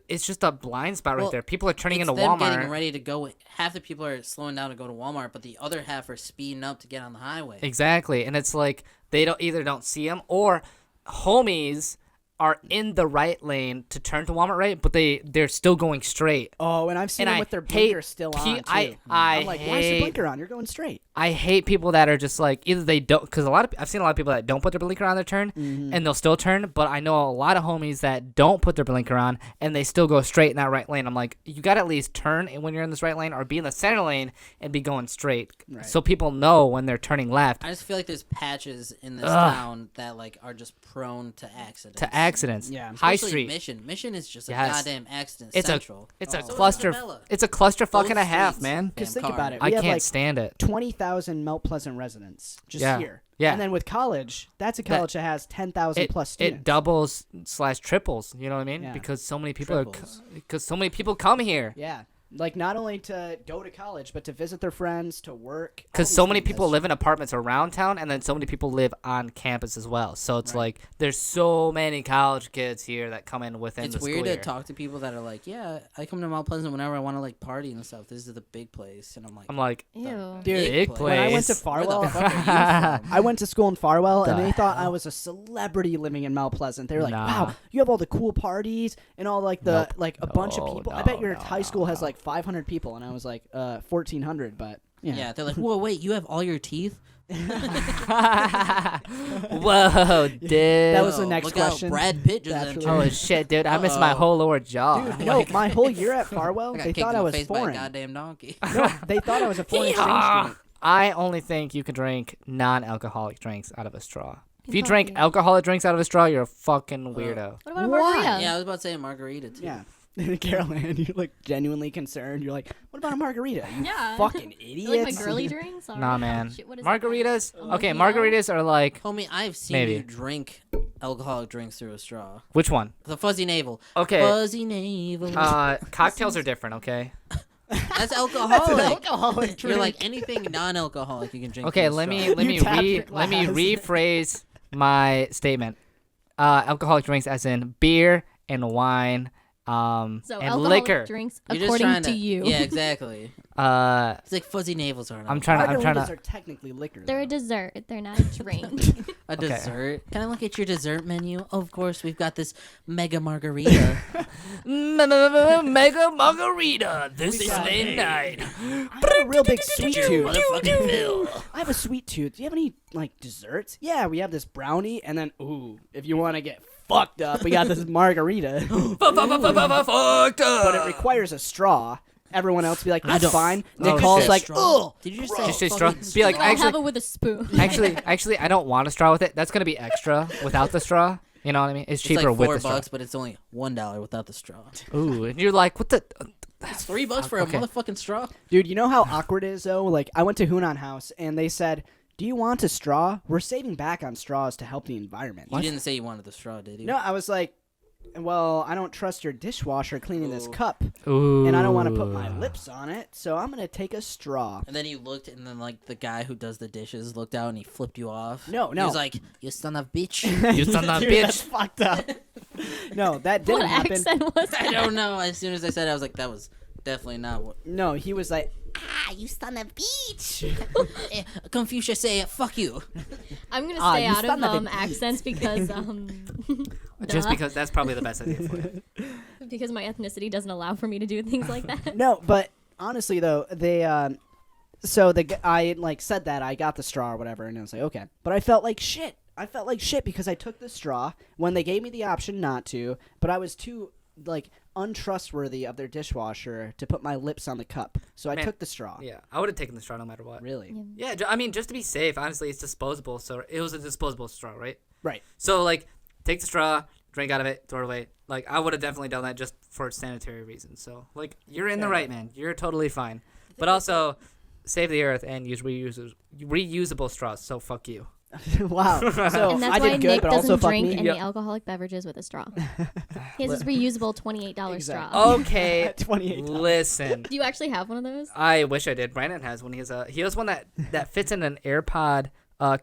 it's just a blind spot right Well, there. People are turning It's into them Walmart. getting ready to go. Half the people are slowing down to go to Walmart, but the other half are speeding up to get on the highway. Exactly, and it's like they don't see them, or homies are in the right lane to turn to Walmart right, but they're still going straight. Oh, and I've seen And them I with their hate blinker still on too. I I'm like, why is the hate- blinker on? You're going straight. I hate people that are just like either they don't, because I've seen a lot of people that don't put their blinker on their turn and they'll still turn, but I know a lot of homies that don't put their blinker on and they still go straight in that right lane. I'm like, you got to at least turn when you're in this right lane or be in the center lane and be going straight, Right. so people know when they're turning left. I just feel like there's patches in this Ugh. town that like are just prone to accidents. To accidents. Yeah. High Especially Street. Mission is just a Yes. goddamn accident It's central. It's Oh. a So is cluster. Isabella. It's a cluster fucking Both a half, streets. man. Just Damn think car. about it. I We have can't like stand it. 20,000 Mount Pleasant residents just Yeah. here. Yeah. And then with college, that's a college that has 10,000 It, plus students. it doubles / triples. You know what I mean? Yeah. Because so many people Triples. because so many people come here. Yeah. Like not only to go to college, but to visit their friends, to work. all Because these so many things. people live in apartments around town, and then so many people live on campus as well. So it's Right. like there's so many college kids here that come in within It's the weird school to year. talk to people that are like, yeah, I come to Mount Pleasant whenever I want to like party and stuff. This is the big place, and I'm like, I'm like, Ew. Dude, big when I went to place. Where the Farwell, fuck are you from? I went to school in Farwell, and The they thought I hell? was a celebrity living in Mount Pleasant. They were like, Nah. "Wow, you have all the cool parties and all like the Nope. like a bunch of No, people. I no, bet your no, high no, school has no. like 500 people." And I was like, 1,400, but yeah. Yeah, they're like, whoa, wait, you have all your teeth? Whoa, dude. That was the Oh, next look question. Out, Brad Pitt just Naturally. entered. Holy shit, dude! I missed my Uh-oh. whole lower jaw. Dude, no, my whole year at Farwell, I got they kicked thought in I the was face by a foreign. goddamn donkey. No, they thought I was a foreign exchange Yeehaw! student. I only think you can drink non-alcoholic drinks out of a straw. If you Fuck drink yeah. alcoholic drinks out of a straw, you're a fucking weirdo. What about a Why? margarita? Yeah, I was about to say a margarita too. Yeah. Carolann, you're like genuinely concerned. You're like, what about a margarita? You Yeah. fucking You like my idiots. girly drinks? Or Nah, man. Shit, what is that? Margaritas. Okay, Mojito? margaritas are like Homie, I've seen Maybe. you drink alcoholic drinks through a straw. which one? The fuzzy navel. Okay. Fuzzy navel. Cocktails are different. Okay. That's alcoholic. alcoholic You're like anything non-alcoholic you can drink. Okay. through a Let straw. me You tapped your let me glass. rephrase my statement. Alcoholic drinks, as in beer and wine, So and alcoholic liquor. drinks You're just according trying to you. Yeah, exactly. It's It's like fuzzy navels are I'm trying Margaritas to. are technically liquor. They're a though. dessert. They're not a drink. a Okay. dessert. Can I look at your dessert menu? Of course, we've got this mega margarita. Mega margarita this We got Sunday night. I have a real big sweet tooth. Motherfucking Phil. I have a sweet tooth. Do you have any like desserts? Yeah, we have this brownie, and then ooh, if you want to get fucked up, we got this margarita. Fucked But it up. requires a straw. Everyone else be like, I that's don't- fine. Oh, Nicole's shit. like, Straw? oh, Did you just gross. say Just say straw. fucking Be like, I'll have actually, it with a spoon. actually, I don't want a straw with it. That's gonna be extra without the straw. You know what I mean? It's It's cheaper like with $4, the straw. but it's only $1 without the straw. Ooh, and you're like, what the? It's $3 for a Okay. motherfucking straw. Dude, you know how awkward it is though? Like, I went to Hunan House, and they said, do you want a straw? We're saving back on straws to help the environment. You didn't say you wanted the straw, did you? No, I was like, well, I don't trust your dishwasher cleaning this Ooh. cup, Ooh. and I don't want to put my lips on it, so I'm gonna take a straw. And then you looked, and then like the guy who does the dishes looked out, and he flipped you off. No, He no. was like, "You son of a bitch." You son of a Dude, that's bitch. fucked up. No, that didn't what happen. accent was I that? don't know. As soon as I said it, I was like, "That was definitely not what." No, he was like, You son of a bitch. Confucius say, "Fuck you." I'm gonna Ah, stay you out of son of a- accents because Just duh. because that's probably the best idea for you. because my ethnicity doesn't allow for me to do things like that. no, but honestly though, they so I like said that I got the straw or whatever, and I was like, okay, but I felt like shit. I felt like shit because I took the straw when they gave me the option not to, but I was too like untrustworthy of their dishwasher to put my lips on the cup, so I Man, took the straw. Yeah, I would have taken the straw no matter what. Really? Yeah, I mean, just to be safe, honestly, it's disposable. So it was a disposable straw, right? Right. So, like, take the straw, drink out of it, throw it away. Like, I would have definitely done that just for sanitary reasons. So, like, you're in the Fair right, man. You're totally fine. The But also, save the earth and use reusable straws. So fuck you. Wow. So And that's I why did good, Nick but also doesn't fuck drink me. any Yep. alcoholic beverages with a straw. He has his reusable $28 Exactly. straw. Okay, $28. listen. Do you actually have one of those? I wish I did. Brandon has one. He has one that fits in an AirPod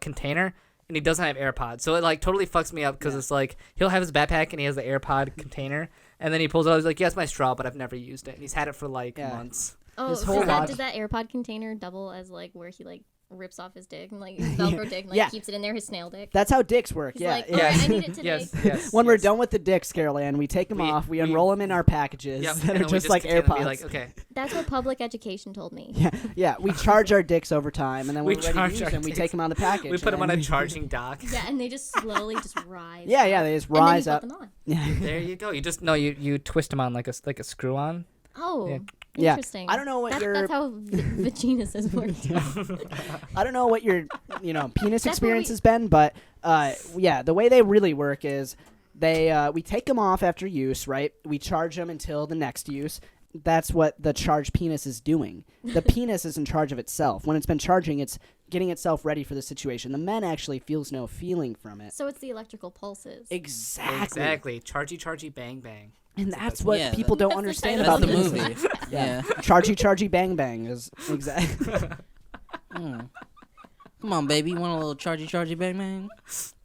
container, and he doesn't have AirPods. So it like totally fucks me up because it's like he'll have his backpack and he has the AirPod container, and then he pulls it out. He's like, "Yeah, it's my straw, but I've never used it." And he's had it for like months. Oh, His whole does that AirPod container double as like where he like rips off his dick and like his Velcro dick and like keeps it in there, his snail dick? That's how dicks work. He's Yeah. like, yeah. all right, I need it today. Yes. When we're done with the dicks, Carolann, we take them off, we unroll them in our packages Yep. that and are then we just like continue to AirPods. be like, okay. That's what public education told me. Yeah, we charge our dicks over time, and then We when we're ready charge to use our them, we dicks. take them on the package. We put them on a and charging dock. Yeah, and they just slowly just rise. Yeah, they just And then you rise put up. them on. Yeah. There you go. You twist them on like a screw on. Oh, Yeah. interesting. I don't know what your That's how vaginas has worked. I don't know what your penis That's experience what we- has been, but yeah, the way they really work is we take them off after use, right? We charge them until the next use. That's what the charged penis is doing. The penis is in charge of itself. When it's been charging, it's getting itself ready for the situation. The man actually feels no feeling from it. So it's the electrical pulses. Exactly. Chargy, bang, bang. And that's what Yeah, people don't That's the understand title about That's of the this. movie. Yeah. Yeah. Chargy, bang, bang is exactly. Mm. Come on, baby. You want a little chargy, bang, bang?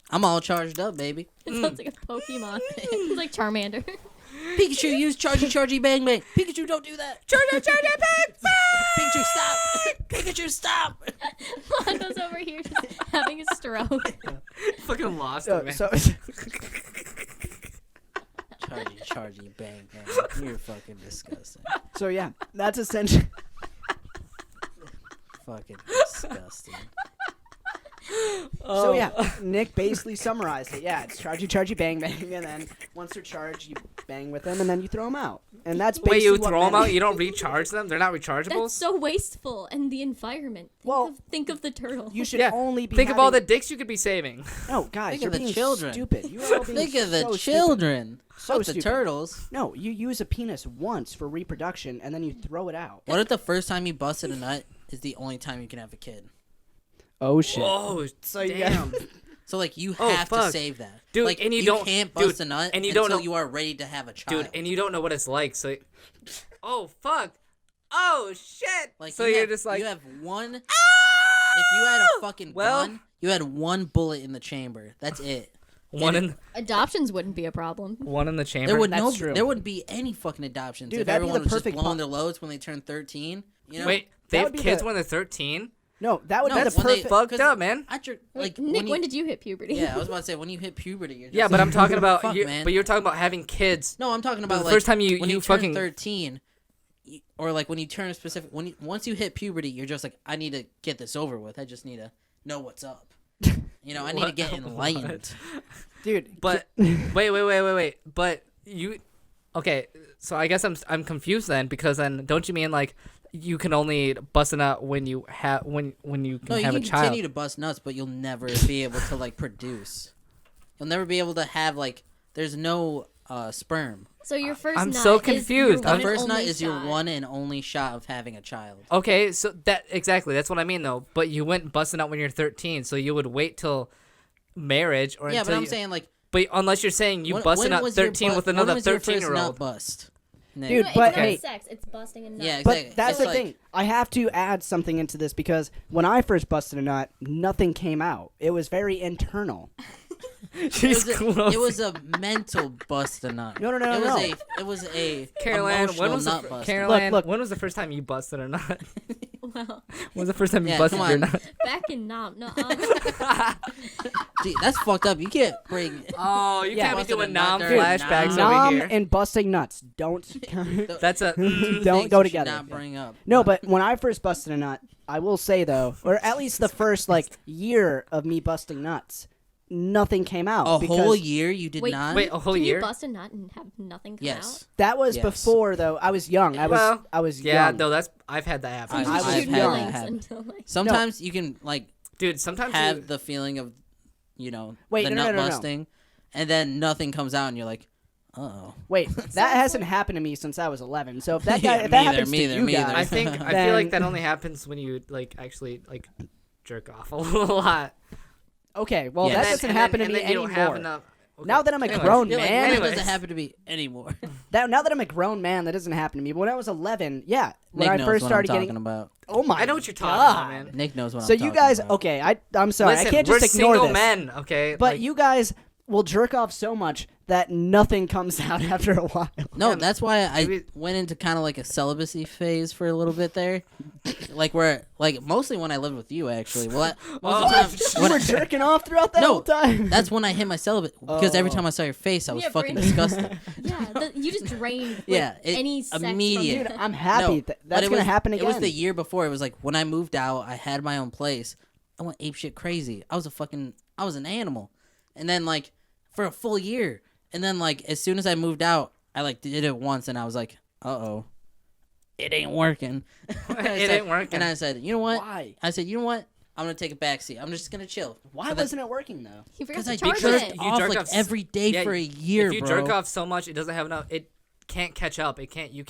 I'm all charged up, baby. It sounds like a Pokemon. It's like Charmander. Pikachu, use chargy, bang, bang. Pikachu, don't do that. Chargy, bang, bang. Pikachu, stop. Pikachu, stop. Mondo's over here just having a stroke. Fucking lost so, it, man. so Chargy, bang, bang. You're fucking disgusting. so yeah, that's essentially. Fucking disgusting. So yeah, Nick basically summarized it. Yeah, it's chargy, bang, bang, and then once they're charged, you bang with them, and then you throw them out. And that's basically Wait, you what throw them men- out? You don't recharge them? They're not rechargeable? That's so wasteful. And the environment. Think of the turtle. You should Yeah, only be. Think of all the having- dicks you could be saving. No, guys, Think you're of the being children. stupid. You are all being Think of the so children. So Fuck the stupid. turtles. No, you use a penis once for reproduction, and then you throw it out. What if the first time you busted a nut is the only time you can have a kid? Oh shit! Oh, So you damn. So like you Oh, have to fuck. save that, Dude, Like and you don't- can't bust dude, a nut and you until don't know- you are ready to have a child. Dude, and you don't know what it's like, so... Oh, fuck. Oh, shit. Like so you you're have, just like... you have one. If you had a fucking Well- gun, you had one bullet in the chamber. That's it. one in Adoptions wouldn't be a problem. the chamber. There would That's true. There wouldn't be any fucking adoptions Dude, if that'd be everyone the was just perfect blowing po- their loads when they turn 13. You know? Wait, they That have would be kids the- when they're 13? No, that would No, be the that's when they- perfect. Fucked 'cause up, man. Like Nick, when did you hit puberty? Yeah, I was about to say when you hit puberty. You're just Yeah, but I'm talking about... Fuck, you, man. but you're talking about having kids. No, I'm talking about the like first time you when turn fucking... 13, or like when you turn a specific once you hit puberty, you're just like, I need to get this over with. I just need to know what's up. You know, I need to What? get enlightened. Dude, But wait. But you... Okay, so I guess I'm confused then, because then don't you mean like you can only bust a nut when you have when you can No, you have can a child? continue to bust nuts, but you'll never be able to like produce. You'll never be able to have like. There's no sperm. So your first I'm nut so is your confused. The one and first nut only is your shot. one and only shot of having a child. Okay, so that's what I mean though. But you went busting out when you're 13, so you would wait till marriage or Yeah, until but I'm you, saying like. But unless you're saying you when- busting when out was your 13 bu- with when another was your first 13-year-old. nut bust? Nick? Dude, It's but not hey- sex. It's busting a nut. Yeah, but exactly. that's It's the like- thing. I have to add something into this because when I first busted a nut, nothing came out. It was very internal. She's It was a mental bust a nut. No. It was a Carolann, emotional when was nut the bust. Carolann, Look. when was the first time you busted a nut? Well, When was the first time you Yeah, busted come your on. nut? back in Nom. No, Gee, that's fucked up. You can't bring. Oh, you Yeah. can't be Busted a doing nut nom during flashbacks nom. over Nom here. and busting nuts don't. That's a Two Don't things go you should together. Not bring up. No, but when I first busted a nut, I will say though, or at least the first like year of me busting nuts, nothing came out. A because whole year you did Wait, not. wait a whole Can year. you bust a nut and have nothing come Yes. That was Yes. before though. I was young. I was Yeah, young. no, that's I've had that out? happen. So you I just was shoot young. feelings Had- until like. Sometimes you can like Dude, sometimes have you, the feeling of, you know, Wait, the no, nut no. busting, and then nothing comes out, and you're like, Uh-oh. Wait, that hasn't happened to me since I was 11. So if that guy, Yeah, if that me happens either, to you me either. I guys, think I Then- feel like that only happens when you like actually like jerk off a lot. okay, well Yeah. that And doesn't And happen to then me you anymore. don't have enough. Okay. Now that I'm a Anyways. grown You're like, man, that Anyways. doesn't happen to me anymore. now that I'm a grown man, that doesn't happen to me. But when I was 11, yeah, when Nick I knows first what started I'm talking getting, about. oh my, I know what you're talking God. about, man. Nick knows what So I'm you talking guys, about. okay, I'm sorry, Listen, I can't we're just ignore single this. men, okay? But Like, you guys will jerk off so much that nothing comes out after a while. No, that's why I maybe- went into kind of like a celibacy phase for a little bit there. Like mostly when I lived with you, actually. Well, most of the time, You when were I- jerking off throughout that No, whole time. that's when I hit my celibate because every Oh. time I saw your face, I was Yeah, fucking brain- disgusted. Yeah, you just drained like, Yeah, any sex immediate. from Dude, I'm happy. No, That's but it gonna was- happen again. It was the year before. It was like when I moved out, I had my own place. I went apeshit crazy. I was an animal. And then like for a full year. And then like as soon as I moved out, I like did it once and I was like, uh-oh. It ain't working. It ain't working. And I said, you know what? Why? I said, you know what? I'm gonna take a backseat. I'm just gonna chill. Why wasn't it working though? He forgot Because to I charge jerked it. You off jerk like off s- every day yeah, for a year, if you bro. jerk off so much, it doesn't have enough. It can't catch up. You can't Yeah.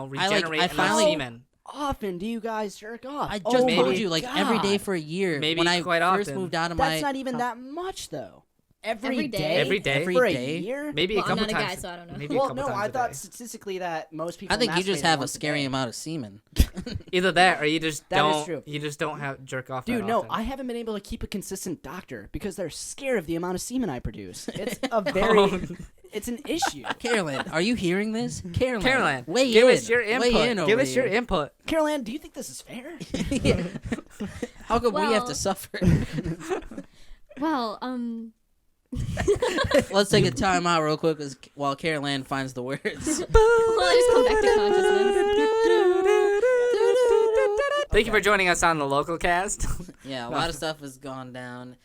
regenerate I enough finally- semen. Often do you guys jerk off? I Oh just maybe- told my you, like every day God. for a year. Maybe when I quite first often. moved out of That's my not even that much though. Every day? Every day? Every for day? a year. Maybe Well, a I'm couple not a times. guy, so I don't know. Maybe Well, a couple no, times I a thought day. statistically that most people. I think you just masturbate have a once scary day. amount of semen. Either that or you just That is don't. true. You just don't have jerk off. Dude, that no, often. I haven't been able to keep a consistent doctor because they're scared of the amount of semen I produce. It's a very, it's an issue. Carolann, are you hearing this? Carolann, weigh give in. us your input. Weigh in over Give us your here. input. Carolann, do you think this is fair? Yeah. How come we have to Well- suffer? Well, Let's take a time out real quick while Carolann finds the words. well, I just come back to consciousness. Thank you for joining us on the LocalCast. Yeah, a lot of stuff has gone down.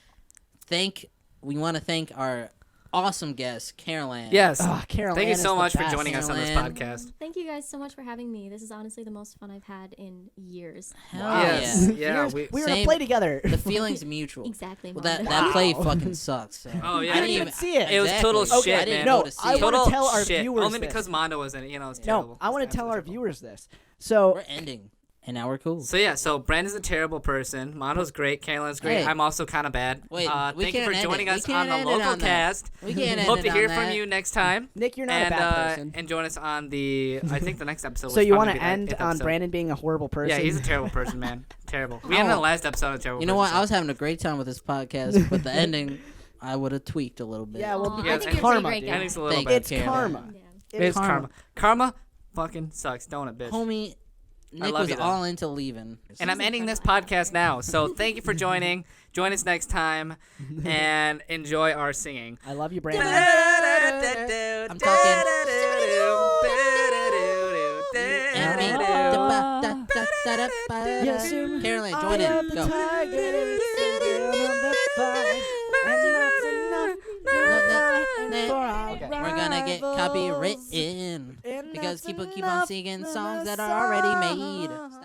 We want to thank our awesome guest, Carolann. Yes. Carolann Thank you is so the much for best. joining us on this Carolann. podcast. Thank you guys so much for having me. This is honestly the most fun I've had in years. Hell Yes. yeah. Yeah. We were Same. to play together. The feeling's mutual. Exactly. Well, Mando. that play Wow. fucking sucks. So. Oh, yeah. I didn't even see it. It was total Exactly. shit, I didn't man. go No, to see I it. wanna Total tell our shit. viewers Only this. because Mando was in it. You know, it's terrible. No, I want It's to tell our absolutely viewers this. So We're ending, and now we're cool. So yeah, so Brandon's a terrible person. Mondo's great. Carolyn's great. Hey. I'm also kind of bad. Wait, we thank you can't for end joining it. We us on can't the end it on local that. cast. We can't end Hope it to on hear that. from you next time. Nick, you're not and a bad person. and join us on the I think the next episode. So was you probably want to the end eighth on episode. Brandon being a horrible person? Yeah, he's a terrible person, man. Terrible. We ended the last episode on a terrible. You know what? person, I was having a great time with this podcast, but the ending, I would have tweaked a little bit. Yeah, well, Aw, Yeah, I think and you're karma, a dude. pretty I great think it's guy. a little Thank bad. It's Carolann. karma. Yeah. It's karma. Karma fucking sucks, don't it, bitch? Homie, Nick love was you, though. all into leaving. And I'm ending this podcast now. So thank you for joining. Join us next time and enjoy our singing. I love you, Brandon. I'm talking. And me. Yes, sir. Carolann, join in. Go. We're gonna get copywritten because people keep on singing songs that are already made. Stop.